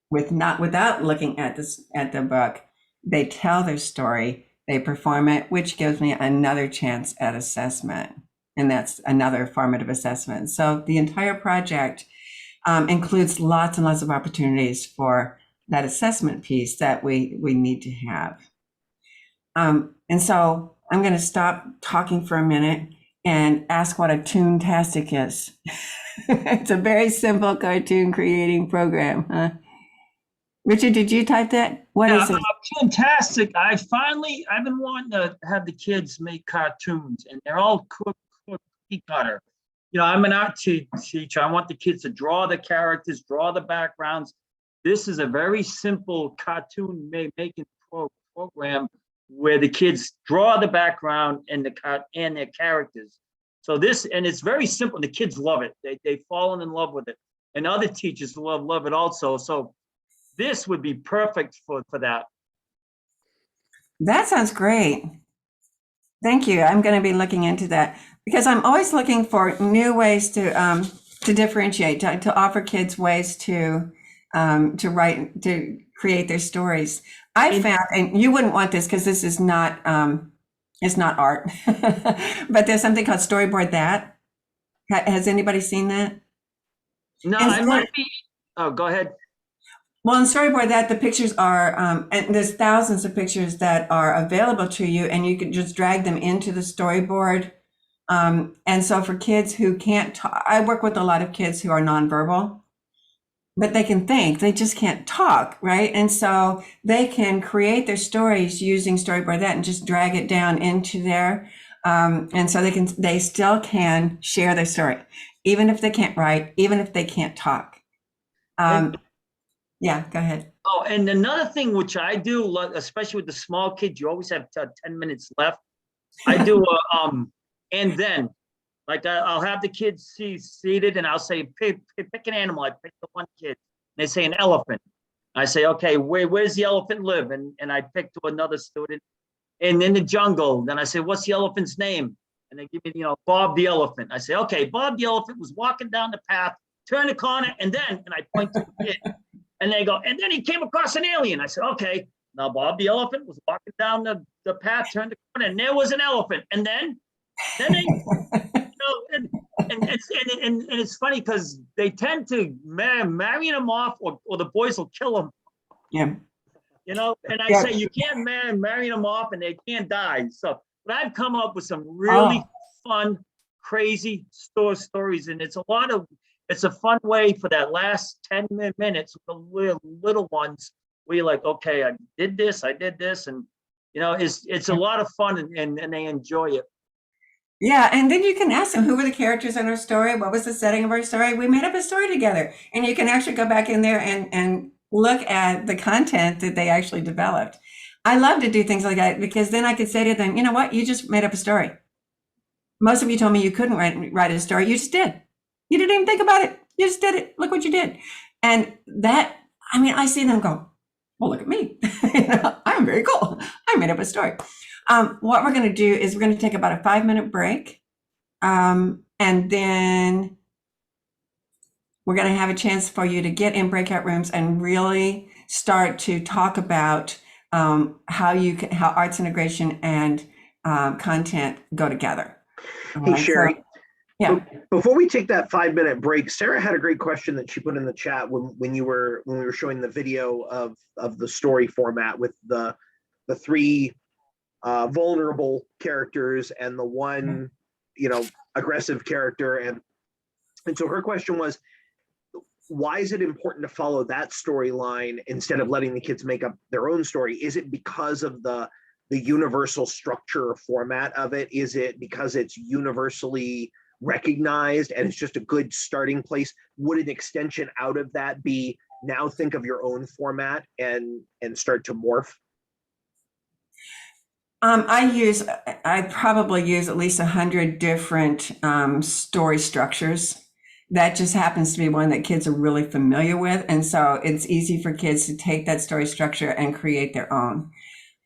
without looking at the book. They tell their story, they perform it, which gives me another chance at assessment. And that's another formative assessment. So the entire project includes lots and lots of opportunities for that assessment piece that we need to have. And so I'm going to stop talking for a minute and ask what a Toontastic is. It's a very simple cartoon creating program, huh? Richard, did you type that? What is it? Fantastic. I've been wanting to have the kids make cartoons, and they're all cookie cutter. You know, I'm an art teacher. I want the kids to draw the characters, draw the backgrounds. This is a very simple cartoon making program where the kids draw the background and their characters. So it's very simple. The kids love it. They've fallen in love with it, and other teachers love it also. So this would be perfect for that. That sounds great. Thank you. I'm going to be looking into that because I'm always looking for new ways to differentiate, to offer kids ways to write, to create their stories. I found, and you wouldn't want this because this is not, it's not art, but there's something called Storyboard That. Has anybody seen that? No, I might be. Oh, go ahead. Well, in Storyboard That, the pictures are, and there's thousands of pictures that are available to you, and you can just drag them into the storyboard. And so for kids who can't talk, I work with a lot of kids who are nonverbal, but they can think, they just can't talk, right? And so they can create their stories using Storyboard That and just drag it down into there. And so they still can share their story, even if they can't write, even if they can't talk. Yeah, go ahead. Oh, and another thing which I do, especially with the small kids, you always have 10 minutes left. I do and then, like I'll have the kids seated, and I'll say, pick an animal. I pick the one kid. And they say an elephant. I say, okay, where's the elephant live? And I pick to another student. And in the jungle, then I say, what's the elephant's name? And they give me, Bob the elephant. I say, okay, Bob the elephant was walking down the path, turned the corner, and I point to the kid. And they go, and then he came across an alien. I said, okay, now Bob the elephant was walking down the path, turned the corner, and there was an elephant. And then they, and it's funny because they tend to marry them off, or the boys will kill them. Yeah. And I say you can't marry them off, and they can't die. So, but I've come up with some really fun, crazy stories, and it's a fun way for that last 10 minutes with the little ones where you're like, okay, I did this, and it's a lot of fun, and they enjoy it. Yeah, and then you can ask them, who were the characters in our story? What was the setting of our story? We made up a story together, and you can actually go back in there and look at the content that they actually developed. I love to do things like that because then I could say to them, you know what, you just made up a story. Most of you told me you couldn't write a story. You just did. You didn't even think about it. You just did it. Look what you did. And that, I see them go, well, look at me. I'm very cool. I made up a story. What we're going to do is we're going to take about a 5-minute break. And then we're going to have a chance for you to get in breakout rooms and really start to talk about how arts integration and content go sharery. Hey, Sherry. So, yeah. Before we take that 5-minute break, Sarah had a great question that she put in the chat when we were showing the video of the story format with the 3 vulnerable characters and the one aggressive character, and so her question was, why is it important to follow that storyline instead of letting the kids make up their own story? Is it because of the universal structure or format of it? Is it because it's universally recognized and it's just a good starting place? Would an extension out of that be now think of your own format and start to morph? I probably use at least 100 different story structures. That just happens to be one that kids are really familiar with. And so it's easy for kids to take that story structure and create their own.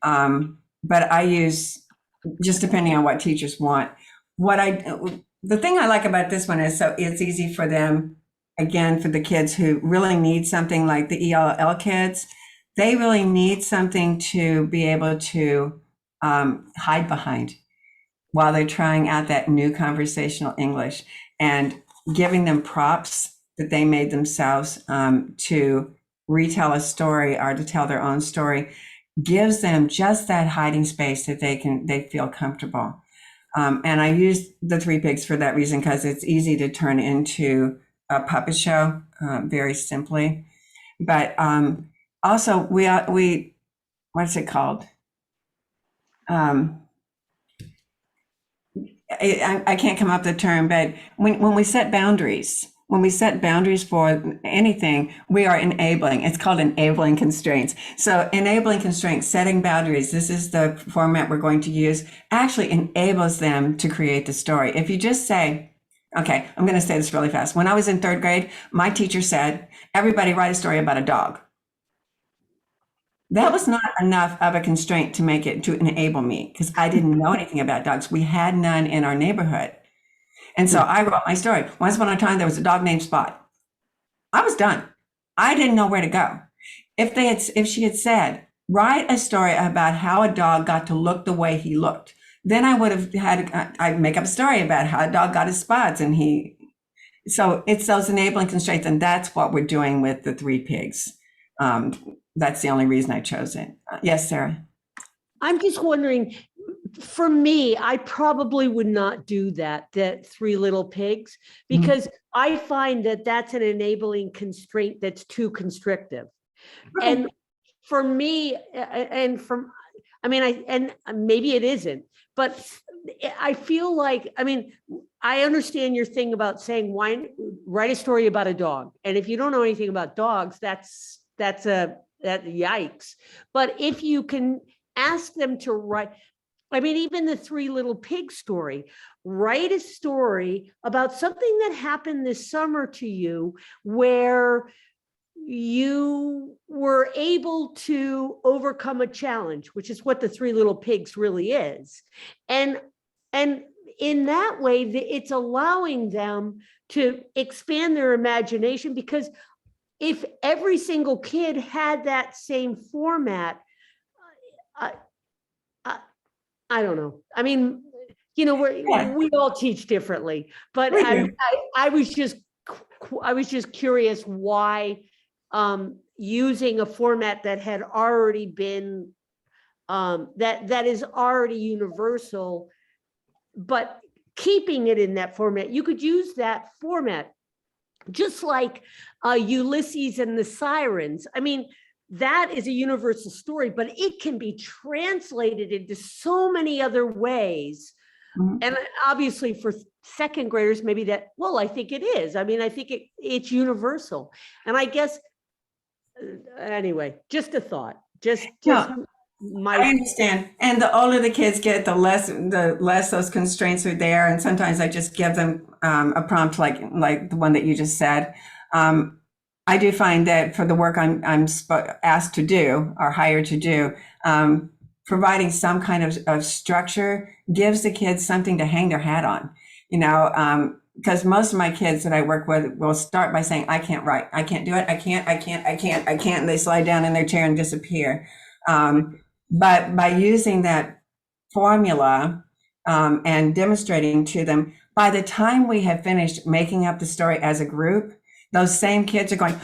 But I use, just depending on what teachers want. The thing I like about this one is so it's easy for them, again, for the kids who really need something, like the ELL kids, they really need something to be able to hide behind while they're trying out that new conversational English, and giving them props that they made themselves to retell a story or to tell their own story gives them just that hiding space that they feel comfortable. And I use the Three Pigs for that reason, because it's easy to turn into a puppet show very simply. But also we what's it called? I can't come up with the term, but when we set boundaries for anything, we are enabling. It's called enabling constraints. So enabling constraints, setting boundaries, this is the format we're going to use, actually enables them to create the story. If you just say, okay, I'm going to say this really fast. When I was in 3rd grade, my teacher said, everybody write a story about a dog. That was not enough of a constraint to make it to enable me, because I didn't know anything about dogs. We had none in our neighborhood. And so I wrote my story. Once upon a time, there was a dog named Spot. I was done. I didn't know where to go. If she had said, write a story about how a dog got to look the way he looked, then I would have I'd make up a story about how a dog got his spots. So it's those enabling constraints. And that's what we're doing with the Three Pigs. That's the only reason I chose it. Yes, Sarah. I'm just wondering, for me, I probably would not do that Three Little Pigs, because I find that that's an enabling constraint that's too constrictive. Right. And for me, and maybe it isn't, but I feel like, I understand your thing about saying, why write a story about a dog? And if you don't know anything about dogs, that's yikes. But if you can ask them to write, even the Three Little Pigs story, write a story about something that happened this summer to you where you were able to overcome a challenge, which is what the Three Little Pigs really is. And in that way, it's allowing them to expand their imagination, because if every single kid had that same format, I don't know. We all teach differently, but I was just curious why using a format that had already been that is already universal, but keeping it in that format. You could use that format just like Ulysses and the Sirens. That is a universal story, but it can be translated into so many other ways. And obviously for 2nd graders, maybe I think it is. I think it's universal. And I guess, anyway, just a thought, I understand. And the older the kids get, the less those constraints are there. And sometimes I just give them a prompt like the one that you just said. I do find that for the work I'm asked to do or hired to do, providing some kind of structure gives the kids something to hang their hat on, because most of my kids that I work with will start by saying, I can't write, I can't do it, I can't, and they slide down in their chair and disappear. But by using that formula and demonstrating to them, by the time we have finished making up the story as a group, those same kids are going,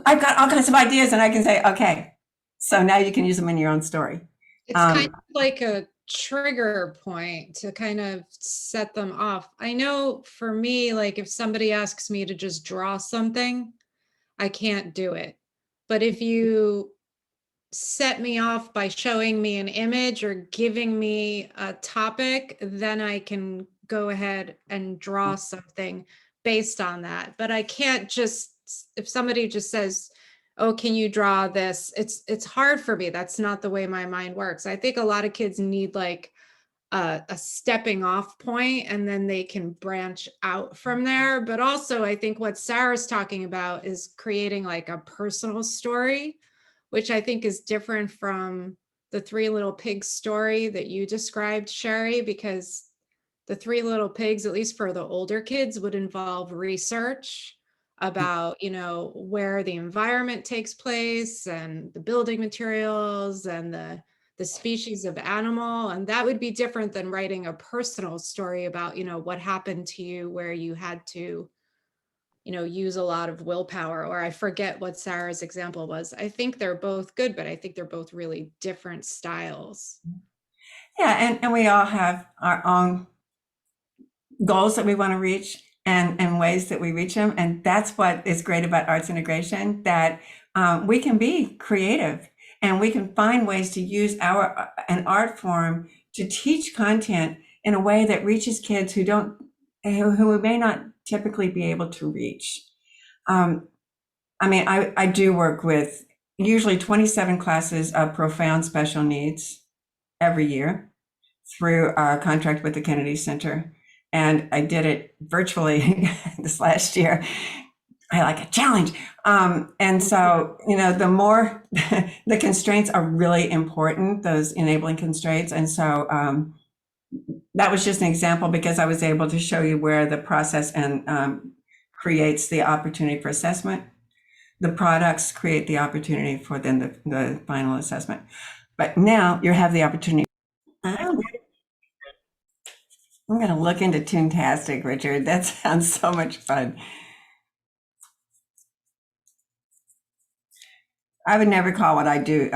I've got all kinds of ideas, and I can say, okay, so now you can use them in your own story. It's kind of like a trigger point to kind of set them off. I know for me, like if somebody asks me to just draw something, I can't do it. But if you set me off by showing me an image or giving me a topic, then I can go ahead and draw something based on that. But I can't just, if somebody just says, oh, can you draw this? It's hard for me. That's not the way my mind works. I think a lot of kids need like a stepping off point, and then they can branch out from there. But also I think what Sarah's talking about is creating like a personal story, which I think is different from the Three Little Pigs story that you described, Sherry, because the Three Little Pigs, at least for the older kids, would involve research about, you know, where the environment takes place and the building materials and the species of animal. And that would be different than writing a personal story about, you know, what happened to you where you had to, you know, use a lot of willpower, or I forget what Sarah's example was. I think they're both good, but I think they're both really different styles. Yeah, and we all have our own goals that we want to reach and ways that we reach them. And that's what is great about arts integration, that we can be creative and we can find ways to use an art form to teach content in a way that reaches kids who we may not typically be able to reach. I mean, I do work with usually 27 classes of profound special needs every year through our contract with the Kennedy Center. And I did it virtually this last year. I like a challenge. And so, you know, the more the constraints are really important, those enabling constraints. And so that was just an example, because I was able to show you where the process and creates the opportunity for assessment. The products create the opportunity for then the final assessment. But now you have the opportunity. I'm going to look into Toontastic, Richard. That sounds so much fun. I would never call what I do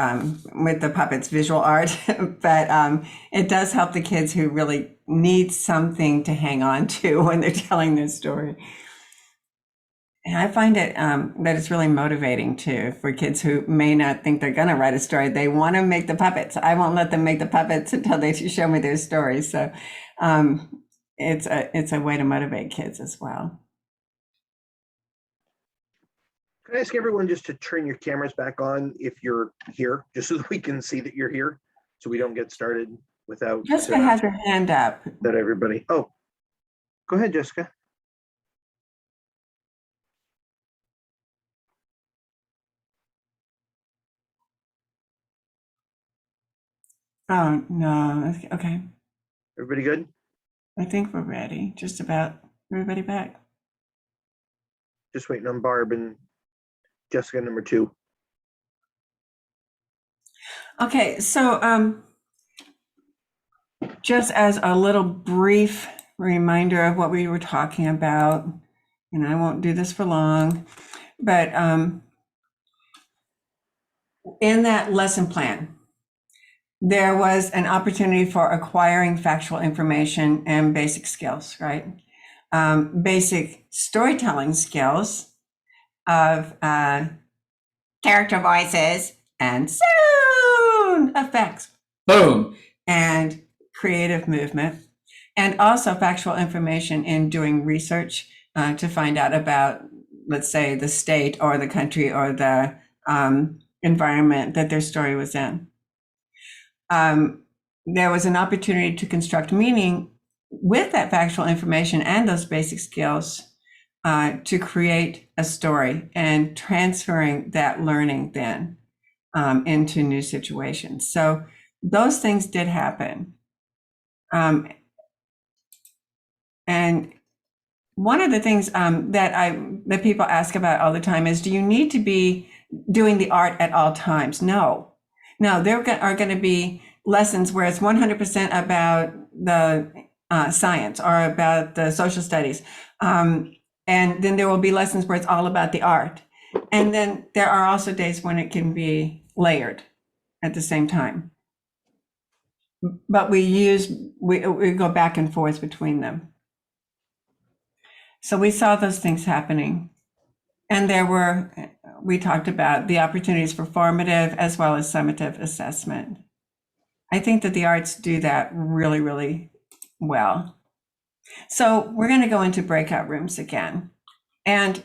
with the puppets visual art, but it does help the kids who really need something to hang on to when they're telling their story. And I find it that it's really motivating too for kids who may not think they're going to write a story. They want to make the puppets. I won't let them make the puppets until they show me their story. So it's a way to motivate kids as well. Can I ask everyone just to turn your cameras back on if you're here, just so that we can see that you're here, so we don't get started without. Jessica has her hand up. That everybody. Oh, go ahead, Jessica. Oh, no. Okay. Everybody good? I think we're ready. Just about. Everybody back? Just waiting on Barb and Jessica number 2. Okay, so just as a little brief reminder of what we were talking about, and I won't do this for long, but in that lesson plan, there was an opportunity for acquiring factual information and basic skills, right? Basic storytelling skills of character voices and sound effects, boom, and creative movement, and also factual information in doing research to find out about, let's say, the state or the country or the environment that their story was in. There was an opportunity to construct meaning with that factual information and those basic skills to create a story and transferring that learning then into new situations. So those things did happen. And one of the things that people ask about all the time is, do you need to be doing the art at all times? No, there are going to be lessons where it's 100% about the science or about the social studies. And then there will be lessons where it's all about the art. And then there are also days when it can be layered at the same time. But we go back and forth between them. So we saw those things happening. And we talked about the opportunities for formative as well as summative assessment. I think that the arts do that really, really well. So we're going to go into breakout rooms again. And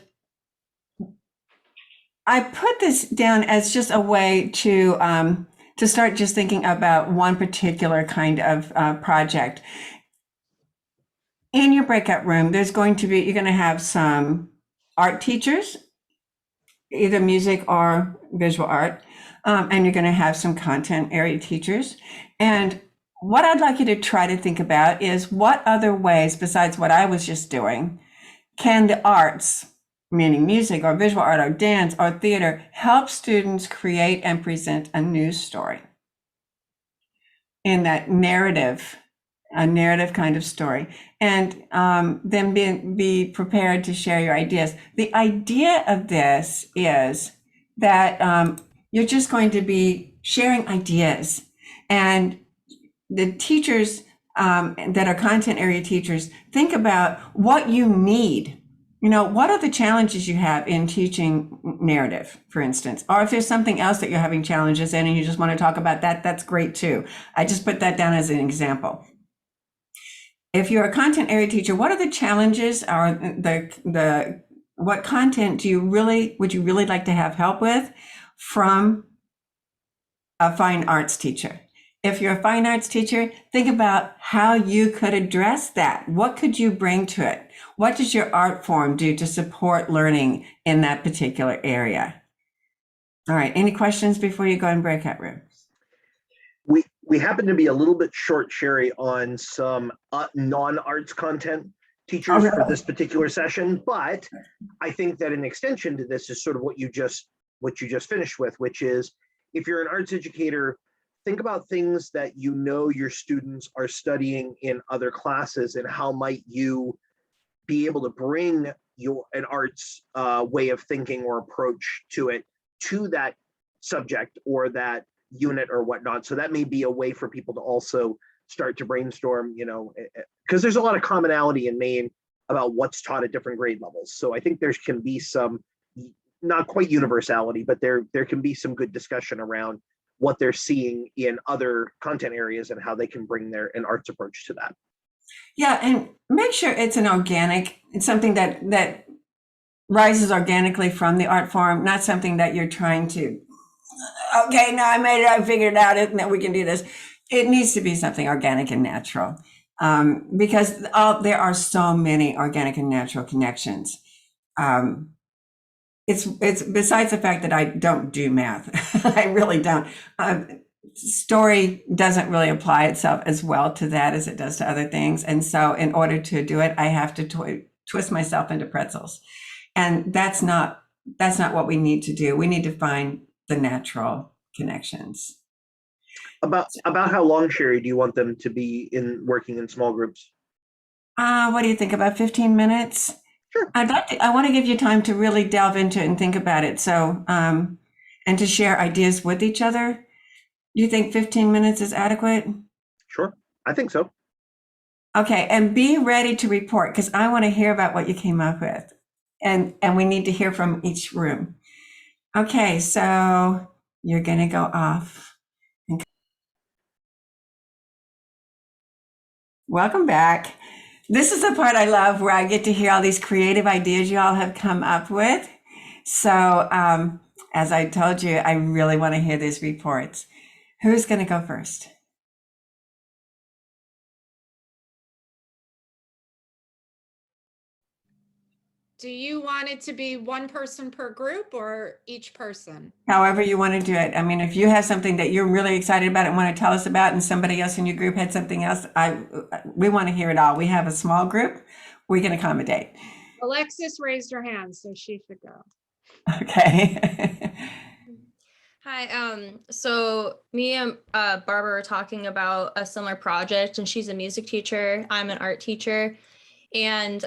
I put this down as just a way to start just thinking about one particular kind of project. In your breakout room, you're going to have some art teachers, either music or visual art, and you're going to have some content area teachers. And what I'd like you to try to think about is what other ways, besides what I was just doing, can the arts, meaning music or visual art or dance or theater, help students create and present a news story in that narrative, a narrative kind of story, and then be prepared to share your ideas. The idea of this is that you're just going to be sharing ideas, and the teachers that are content area teachers, think about what you need. What are the challenges you have in teaching narrative, for instance? Or if there's something else that you're having challenges in and you just want to talk about that, that's great too. I just put that down as an example. If you're a content area teacher, what are the challenges or what content would you really like to have help with from a fine arts teacher? If you're a fine arts teacher, think about how you could address that. What could you bring to it? What does your art form do to support learning in that particular area? All right, any questions before you go in breakout rooms? We happen to be a little bit short, Sherry, on some non-arts content teachers for this particular session, but I think that an extension to this is sort of what you just finished with, which is if you're an arts educator, think about things that your students are studying in other classes, and how might you be able to bring an arts way of thinking or approach to it, to that subject or that unit or whatnot. So that may be a way for people to also start to brainstorm, because there's a lot of commonality in Maine about what's taught at different grade levels. So I think there can be some, not quite universality, but there can be some good discussion around what they're seeing in other content areas and how they can bring an arts approach to that. Yeah, and make sure it's it's something that rises organically from the art form, not something that you're trying to, okay, now I made it, I figured it out, and now we can do this. It needs to be something organic and natural, because there are so many organic and natural connections. It's besides the fact that I don't do math, I really don't. Story doesn't really apply itself as well to that as it does to other things. And so in order to do it, I have to twist myself into pretzels. And that's not what we need to do. We need to find the natural connections. About how long, Sherry, do you want them to be working in small groups? What do you think, about 15 minutes? Sure. I want to give you time to really delve into it and think about it. So, and to share ideas with each other. Do you think 15 minutes is adequate? Sure, I think so. Okay, and be ready to report, because I want to hear about what you came up with. And we need to hear from each room. Okay, so you're going to go off. Welcome back. This is the part I love, where I get to hear all these creative ideas you all have come up with. So as I told you, I really want to hear these reports. Who's going to go first? Do you want it to be one person per group or each person? However you want to do it. I mean, if you have something that you're really excited about and want to tell us about, and somebody else in your group had something else, we want to hear it all. We have a small group. We can accommodate. Alexis raised her hand, so she should go. Okay. Hi, so me and Barbara are talking about a similar project, and she's a music teacher. I'm an art teacher, and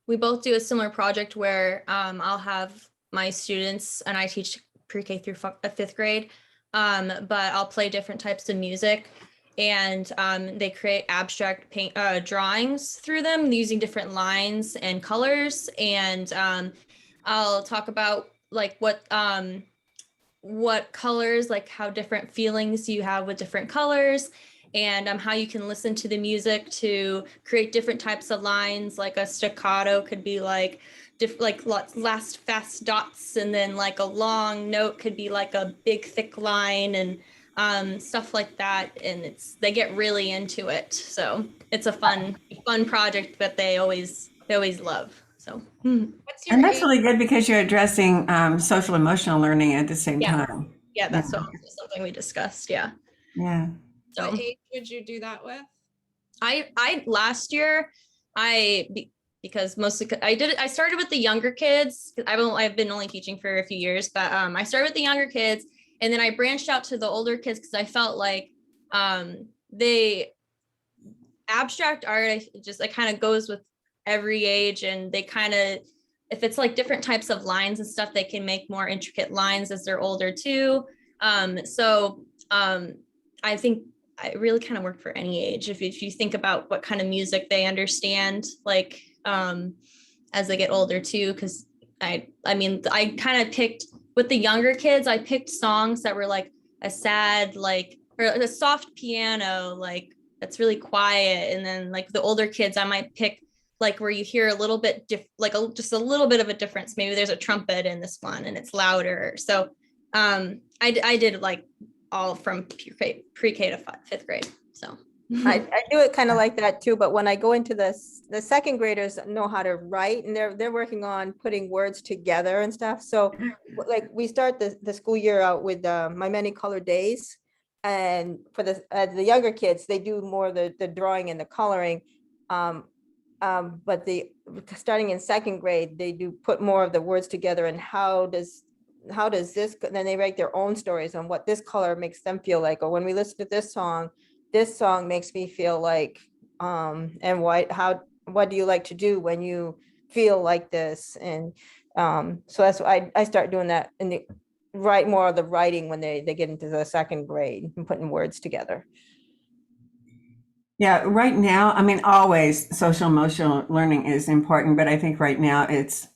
we both do a similar project where I'll have my students, and I teach pre-K through fifth grade, but I'll play different types of music, and they create abstract paint drawings through them using different lines and colors, and I'll talk about like what colors, like how different feelings you have with different colors, and how you can listen to the music to create different types of lines. Like a staccato could be like last fast dots, and then like a long note could be like a big thick line, and stuff like that. And they get really into it. So it's a fun project that they always love. So What's your And that's age? really good because you're addressing social emotional learning at the same Yeah. time. yeah, that's something we discussed. Yeah. Yeah. So What age would you do that with? I last year because mostly I started with the younger kids. I've been only teaching for a few years, but I started with the younger kids, and then I branched out to the older kids because I felt like they abstract art it kind of goes with every age, and they kind of, if it's like different types of lines and stuff, they can make more intricate lines as they're older too. I think I really kind of work for any age. If you think about what kind of music they understand, like as they get older too, because I kind of picked with the younger kids, I picked songs that were like a sad, like, or a soft piano, like that's really quiet. And then like the older kids, I might pick like where you hear a little bit just a little bit of a difference. Maybe there's a trumpet in this one and it's louder. So I did like all from pre-K to fifth grade. So I do it kind of like that too, but when I go into the second graders know how to write, and they're working on putting words together and stuff. So like we start the school year out with my many colored days, and for the younger kids, they do more the drawing and the coloring. But starting in second grade, they do put more of the words together, and how does this, then they write their own stories on what this color makes them feel like, or when we listen to this song makes me feel like, and what do you like to do when you feel like this? And so that's why I start doing that, and write more of the writing when they get into the second grade and putting words together. Yeah, right now, I mean, always social emotional learning is important, but I think right now it's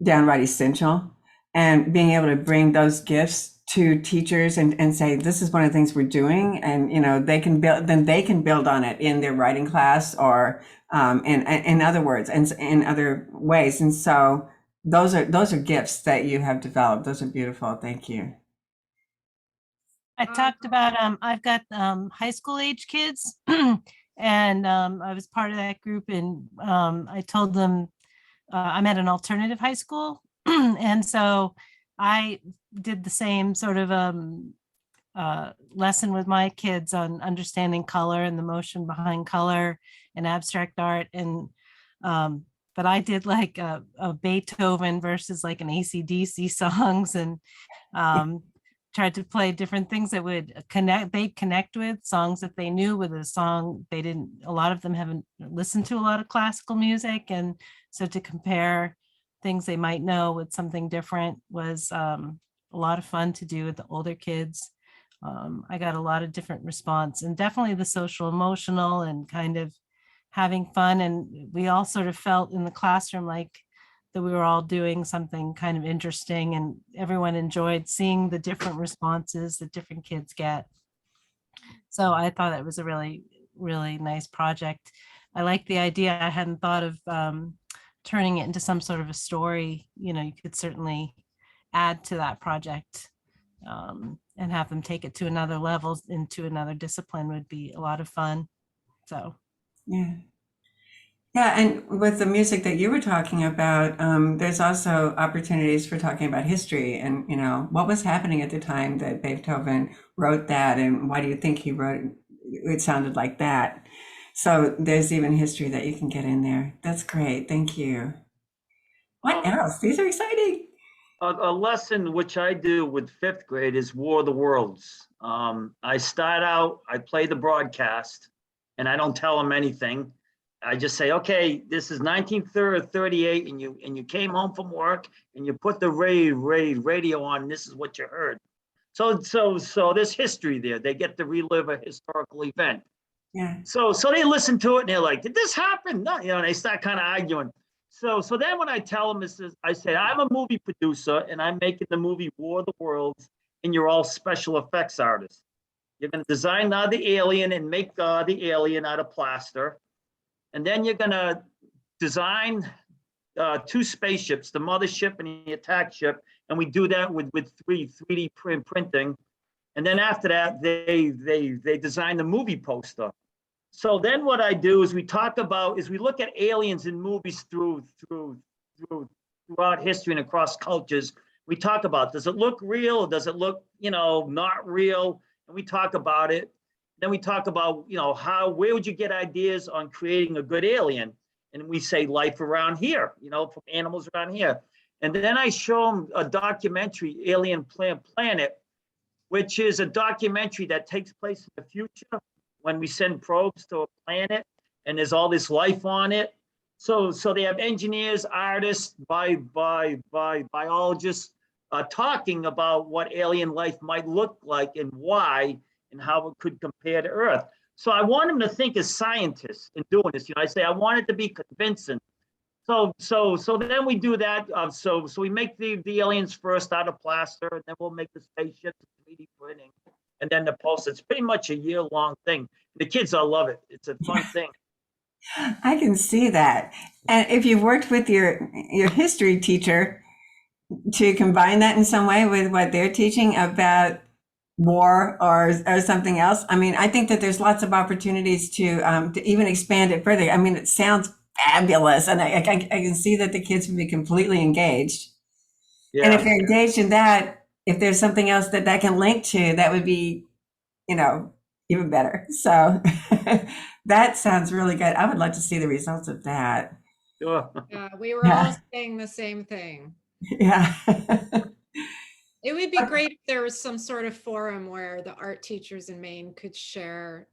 downright essential. And being able to bring those gifts to teachers and say, this is one of the things we're doing, and they can build on it in their writing class, or in other words, and in other ways. And so those are gifts that you have developed. Those are beautiful. Thank you. I talked about, I've got high school age kids and I was part of that group, and I told them I'm at an alternative high school. And so I did the same sort of lesson with my kids on understanding color and the motion behind color and abstract art. And but I did like a Beethoven versus like an AC/DC songs, and tried to play different things that would connect with songs that they knew, with a song a lot of them haven't listened to a lot of classical music. And so to compare things they might know with something different was a lot of fun to do with the older kids. I got a lot of different response, and definitely the social emotional and kind of having fun. And we all sort of felt in the classroom like that we were all doing something kind of interesting, and everyone enjoyed seeing the different responses that different kids get. So I thought it was a really, really nice project. I like the idea. I hadn't thought of turning it into some sort of a story. You could certainly add to that project, and have them take it to another level, into another discipline would be a lot of fun. So yeah. Yeah, and with the music that you were talking about, there's also opportunities for talking about history and, what was happening at the time that Beethoven wrote that, and why do you think he wrote it? It sounded like that. So there's even history that you can get in there. That's great. Thank you. What else? These are exciting. A lesson which I do with fifth grade is War of the Worlds. I start out, I play the broadcast, and I don't tell them anything. I just say, okay, this is 1938, and you came home from work, and you put the radio on, and this is what you heard. So there's history there. They get to relive a historical event. Yeah. So they listen to it, and they're like, did this happen? No, and they start kind of arguing. So then when I tell them, I say, I'm a movie producer, and I'm making the movie War of the Worlds, and you're all special effects artists. You're going to design the alien and make the alien out of plaster. And then you're going to design 2 spaceships, the mothership and the attack ship. And we do that with 3D printing. And then after that, they design the movie poster. So then what I do is we look at aliens in movies throughout history and across cultures. We talk about, does it look real? Or does it look, not real? And we talk about it. Then we talk about, where would you get ideas on creating a good alien? And we say life around here, from animals around here. And then I show them a documentary, Alien Planet, which is a documentary that takes place in the future when we send probes to a planet and there's all this life on it. So they have engineers, artists, biologists talking about what alien life might look like and why and how it could compare to Earth. So I want them to think as scientists in doing this. I say I want it to be convincing. So then we do that. So we make the aliens first out of plaster, and then we'll make the spaceships 3D printing, and then the post. It's pretty much a year-long thing. The kids all love it. It's a fun thing. I can see that. And if you've worked with your history teacher to combine that in some way with what they're teaching about war or something else, I mean, I think that there's lots of opportunities to even expand it further. I mean, it sounds fabulous, and I can see that the kids would be completely engaged. Yeah. And if they're engaged in that, if there's something else that can link to, that would be, even better. So that sounds really good. I would love to see the results of that. Sure. Yeah, we were all saying the same thing. Yeah. It would be great if there was some sort of forum where the art teachers in Maine could share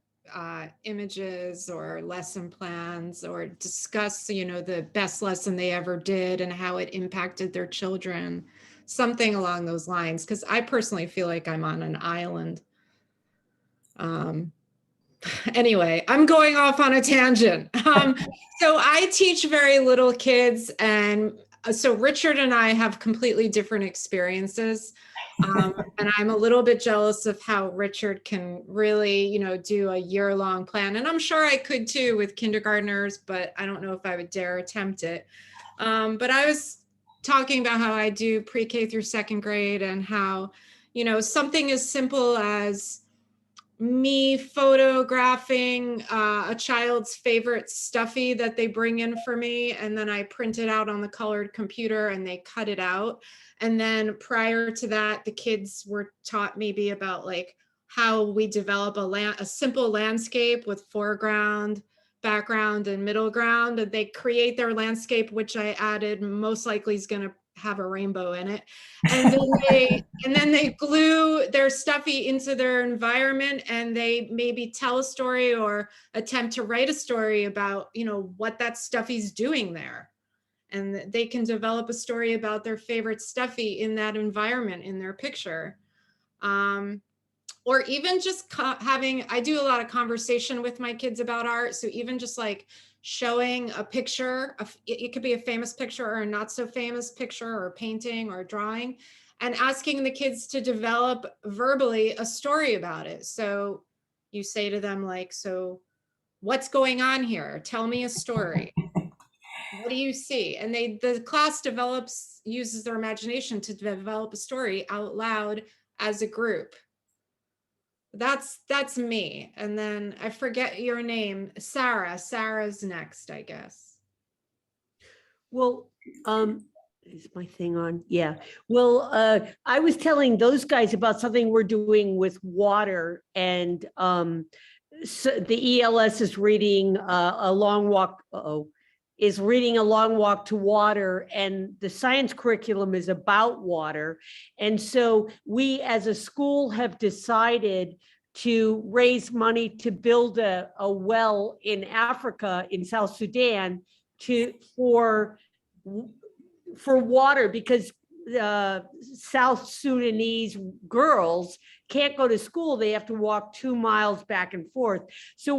images or lesson plans or discuss, the best lesson they ever did and how it impacted their children, something along those lines. Because I personally feel like I'm on an island. Anyway, I'm going off on a tangent. So I teach very little kids, and so Richard and I have completely different experiences. And I'm a little bit jealous of how Richard can really, do a year-long plan. And I'm sure I could too with kindergartners, but I don't know if I would dare attempt it. But I was talking about how I do pre-K through 2nd grade and how, something as simple as me photographing a child's favorite stuffy that they bring in for me, and then I print it out on the colored computer and they cut it out. And then prior to that, the kids were taught maybe about like how we develop a simple landscape with foreground, background, and middle ground. And they create their landscape, which I added most likely is going to have a rainbow in it. And then they glue their stuffy into their environment, and they maybe tell a story or attempt to write a story about, what that stuffy's doing there. And they can develop a story about their favorite stuffy in that environment in their picture. Or even just I do a lot of conversation with my kids about art. So even just like showing a picture, it could be a famous picture or a not so famous picture or a painting or a drawing, and asking the kids to develop verbally a story about it. So you say to them like, so what's going on here? Tell me a story. What do you see? And the class uses their imagination to develop a story out loud as a group. That's me. And then I forget your name, Sarah. Sarah's next, I guess. Well, is my thing on? Yeah. Well, I was telling those guys about something we're doing with water, and so the ELS is reading a long walk. Is reading A Long Walk to Water, and the science curriculum is about water. And so we as a school have decided to raise money to build a well in Africa, in South Sudan, for water, because South Sudanese girls can't go to school. They have to walk 2 miles back and forth. So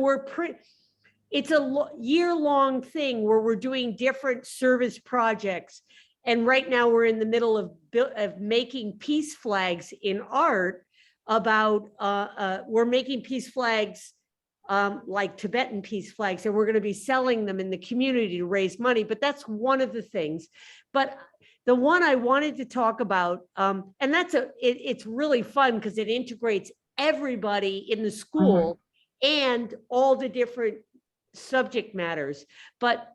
it's a year-long thing where we're doing different service projects. And right now we're in the middle of making peace flags in art about, we're making peace flags, like Tibetan peace flags, and we're going to be selling them in the community to raise money. But that's one of the things. But the one I wanted to talk about, and it's really fun because it integrates everybody in the school and all the different subject matters. But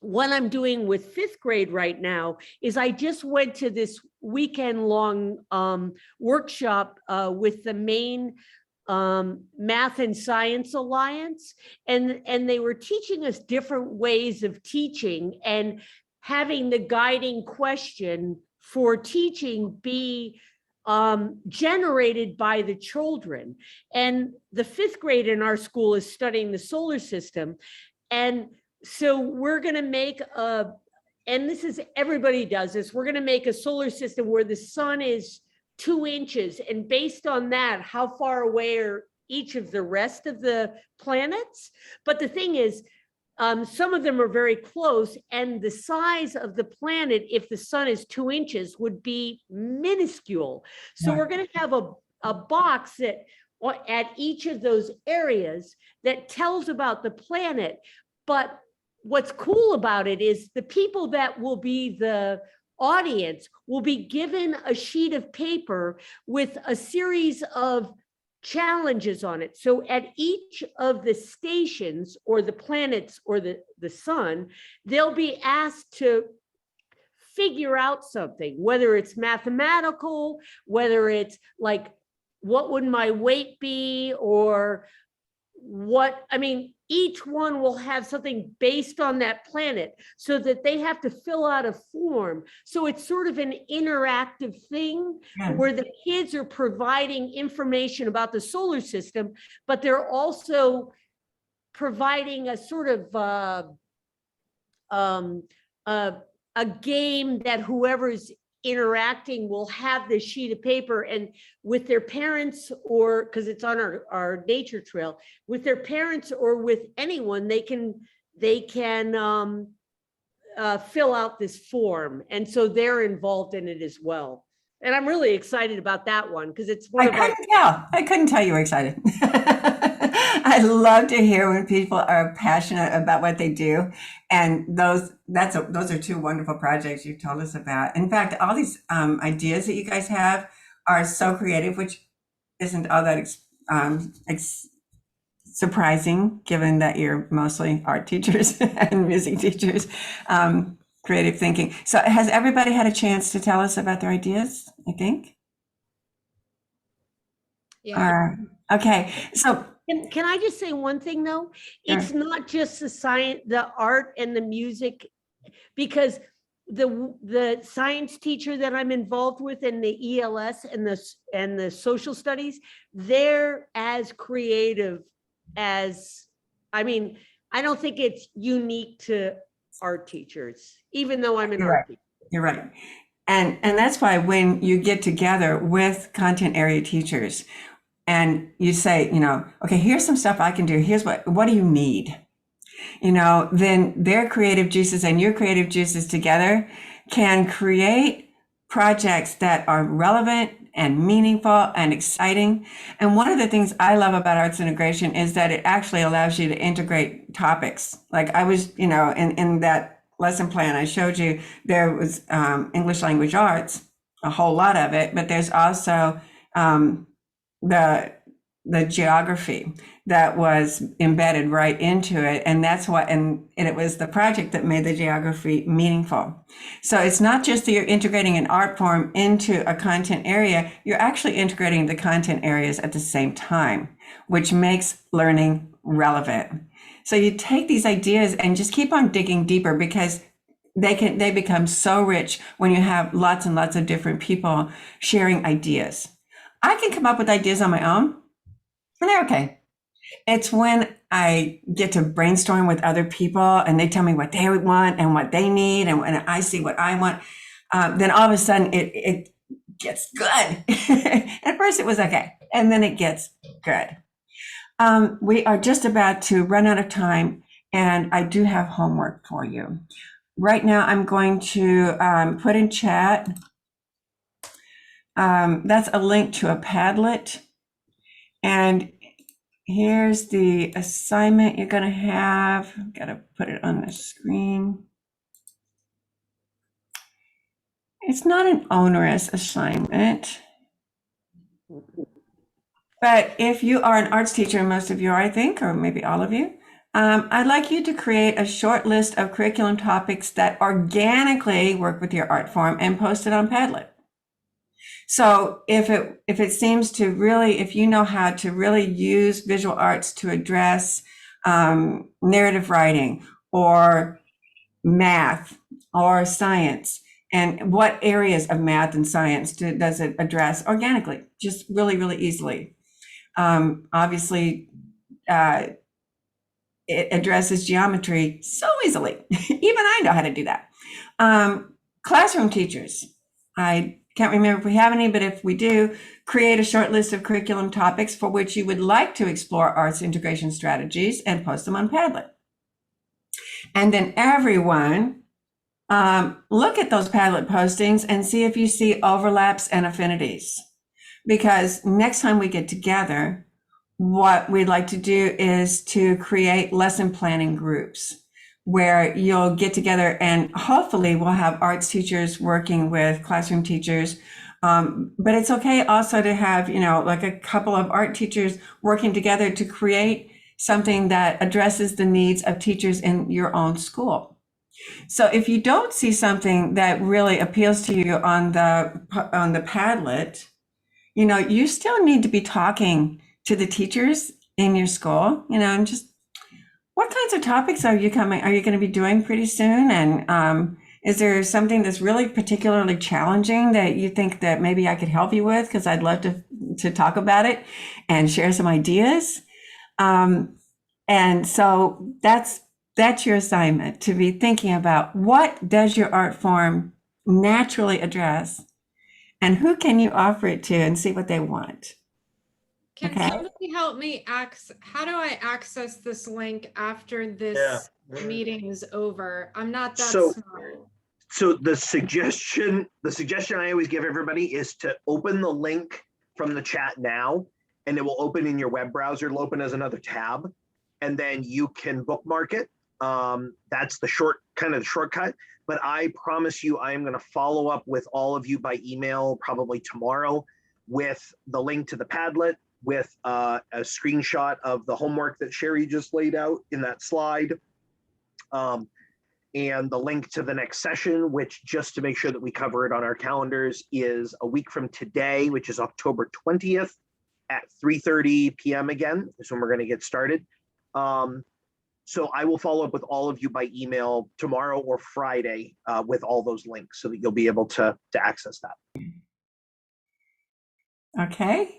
what I'm doing with 5th grade right now is I just went to this weekend-long workshop with the Maine Math and Science Alliance, and they were teaching us different ways of teaching and having the guiding question for teaching be generated by the children. And the 5th grade in our school is studying the solar system. And so we're going to make and this is, everybody does this, we're going to make a solar system where the sun is 2 inches. And based on that, how far away are each of the rest of the planets? But the thing is, some of them are very close, and the size of the planet, if the sun is 2 inches, would be minuscule. So we're going to have a box that at each of those areas that tells about the planet. But what's cool about it is the people that will be the audience will be given a sheet of paper with a series of challenges on it. So at each of the stations or the planets or the sun, they'll be asked to figure out something, whether it's mathematical, whether it's like, what would my weight be, or what, I mean, each one will have something based on that planet so that they have to fill out a form. So it's sort of an interactive thing where the kids are providing information about the solar system, but they're also providing a sort of a game that whoever's interacting will have this sheet of paper, and with their parents, or because it's on our nature trail, with their parents or with anyone, they can fill out this form, and so they're involved in it as well. And I'm really excited about that one because it's one I couldn't tell you were excited. I love to hear when people are passionate about what they do, and those are 2 wonderful projects you've told us about. In fact, all these ideas that you guys have are so creative, which isn't all that surprising, given that you're mostly art teachers and music teachers. Creative thinking. So has everybody had a chance to tell us about their ideas, I think? Yeah. Okay. So can I just say one thing though? It's not just the science, the art and the music, because the science teacher that I'm involved with in the ELS and the social studies, they're as creative as, I mean, I don't think it's unique to art teachers, even though I'm an art teacher. You're right. And that's why when you get together with content area teachers and you say, okay, here's some stuff I can do. Here's what do you need? Then their creative juices and your creative juices together can create projects that are relevant and meaningful and exciting. And one of the things I love about arts integration is that it actually allows you to integrate topics. Like I was, in that lesson plan I showed you, there was English language arts, a whole lot of it, but there's also the geography that was embedded right into it. And that's what, and it was the project that made the geography meaningful. So it's not just that you're integrating an art form into a content area, you're actually integrating the content areas at the same time, which makes learning relevant. So you take these ideas and just keep on digging deeper, because they become so rich when you have lots and lots of different people sharing ideas. I can come up with ideas on my own, and they're okay. It's when I get to brainstorm with other people and they tell me what they want and what they need, and when I see what I want, then all of a sudden it gets good. At first it was okay, and then it gets good. We are just about to run out of time, and I do have homework for you. Right now I'm going to put in chat That's a link to a Padlet. And here's the assignment you're going to have. Got to put it on the screen. It's not an onerous assignment. But if you are an arts teacher, and most of you are, I think, or maybe all of you, I'd like you to create a short list of curriculum topics that organically work with your art form and post it on Padlet. So if it seems to really, if you know how to really use visual arts to address narrative writing or math or science, and what areas of math and science does it address organically, just really, really easily. Obviously, it addresses geometry so easily. Even I know how to do that. Classroom teachers, I can't remember if we have any, but if we do, create a short list of curriculum topics for which you would like to explore arts integration strategies and post them on Padlet. And then everyone, look at those Padlet postings and see if you see overlaps and affinities. Because next time we get together, what we'd like to do is to create lesson planning groups where you'll get together, and hopefully we'll have arts teachers working with classroom teachers. But it's okay also to have, like a couple of art teachers working together to create something that addresses the needs of teachers in your own school. So if you don't see something that really appeals to you on the Padlet, you still need to be talking to the teachers in your school, and just what kinds of topics are you going to be doing pretty soon? And is there something that's really particularly challenging that you think that maybe I could help you with? Because I'd love to talk about it and share some ideas. And so that's your assignment, to be thinking about what does your art form naturally address and who can you offer it to and see what they want. Can Okay. somebody help me how do I access this link after this meeting is over? I'm not that smart. So the suggestion I always give everybody is to open the link from the chat now, and it will open in your web browser. It'll open as another tab, and then you can bookmark it. That's the shortcut. But I promise you, I am going to follow up with all of you by email probably tomorrow with the link to the Padlet, with a screenshot of the homework that Sherry just laid out in that slide, and the link to the next session, which, just to make sure that we cover it on our calendars, is a week from today, which is October 20th at 3:30 p.m. again, is when we're going to get started. So I will follow up with all of you by email tomorrow or Friday with all those links so that you'll be able to access that. Okay.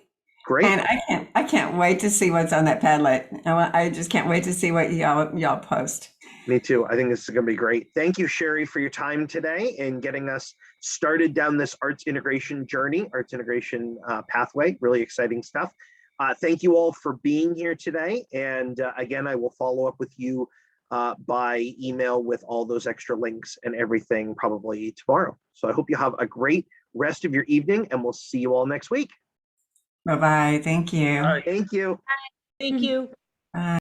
Great. And I can't wait to see what's on that Padlet. I just can't wait to see what y'all post. Me too. I think this is going to be great. Thank you, Sherry, for your time today and getting us started down this arts integration journey, arts integration pathway. Really exciting stuff. Thank you all for being here today. And again, I will follow up with you by email with all those extra links and everything probably tomorrow. So I hope you have a great rest of your evening, and we'll see you all next week. Bye-bye. Thank you. All right. Thank you. Thank you. Bye.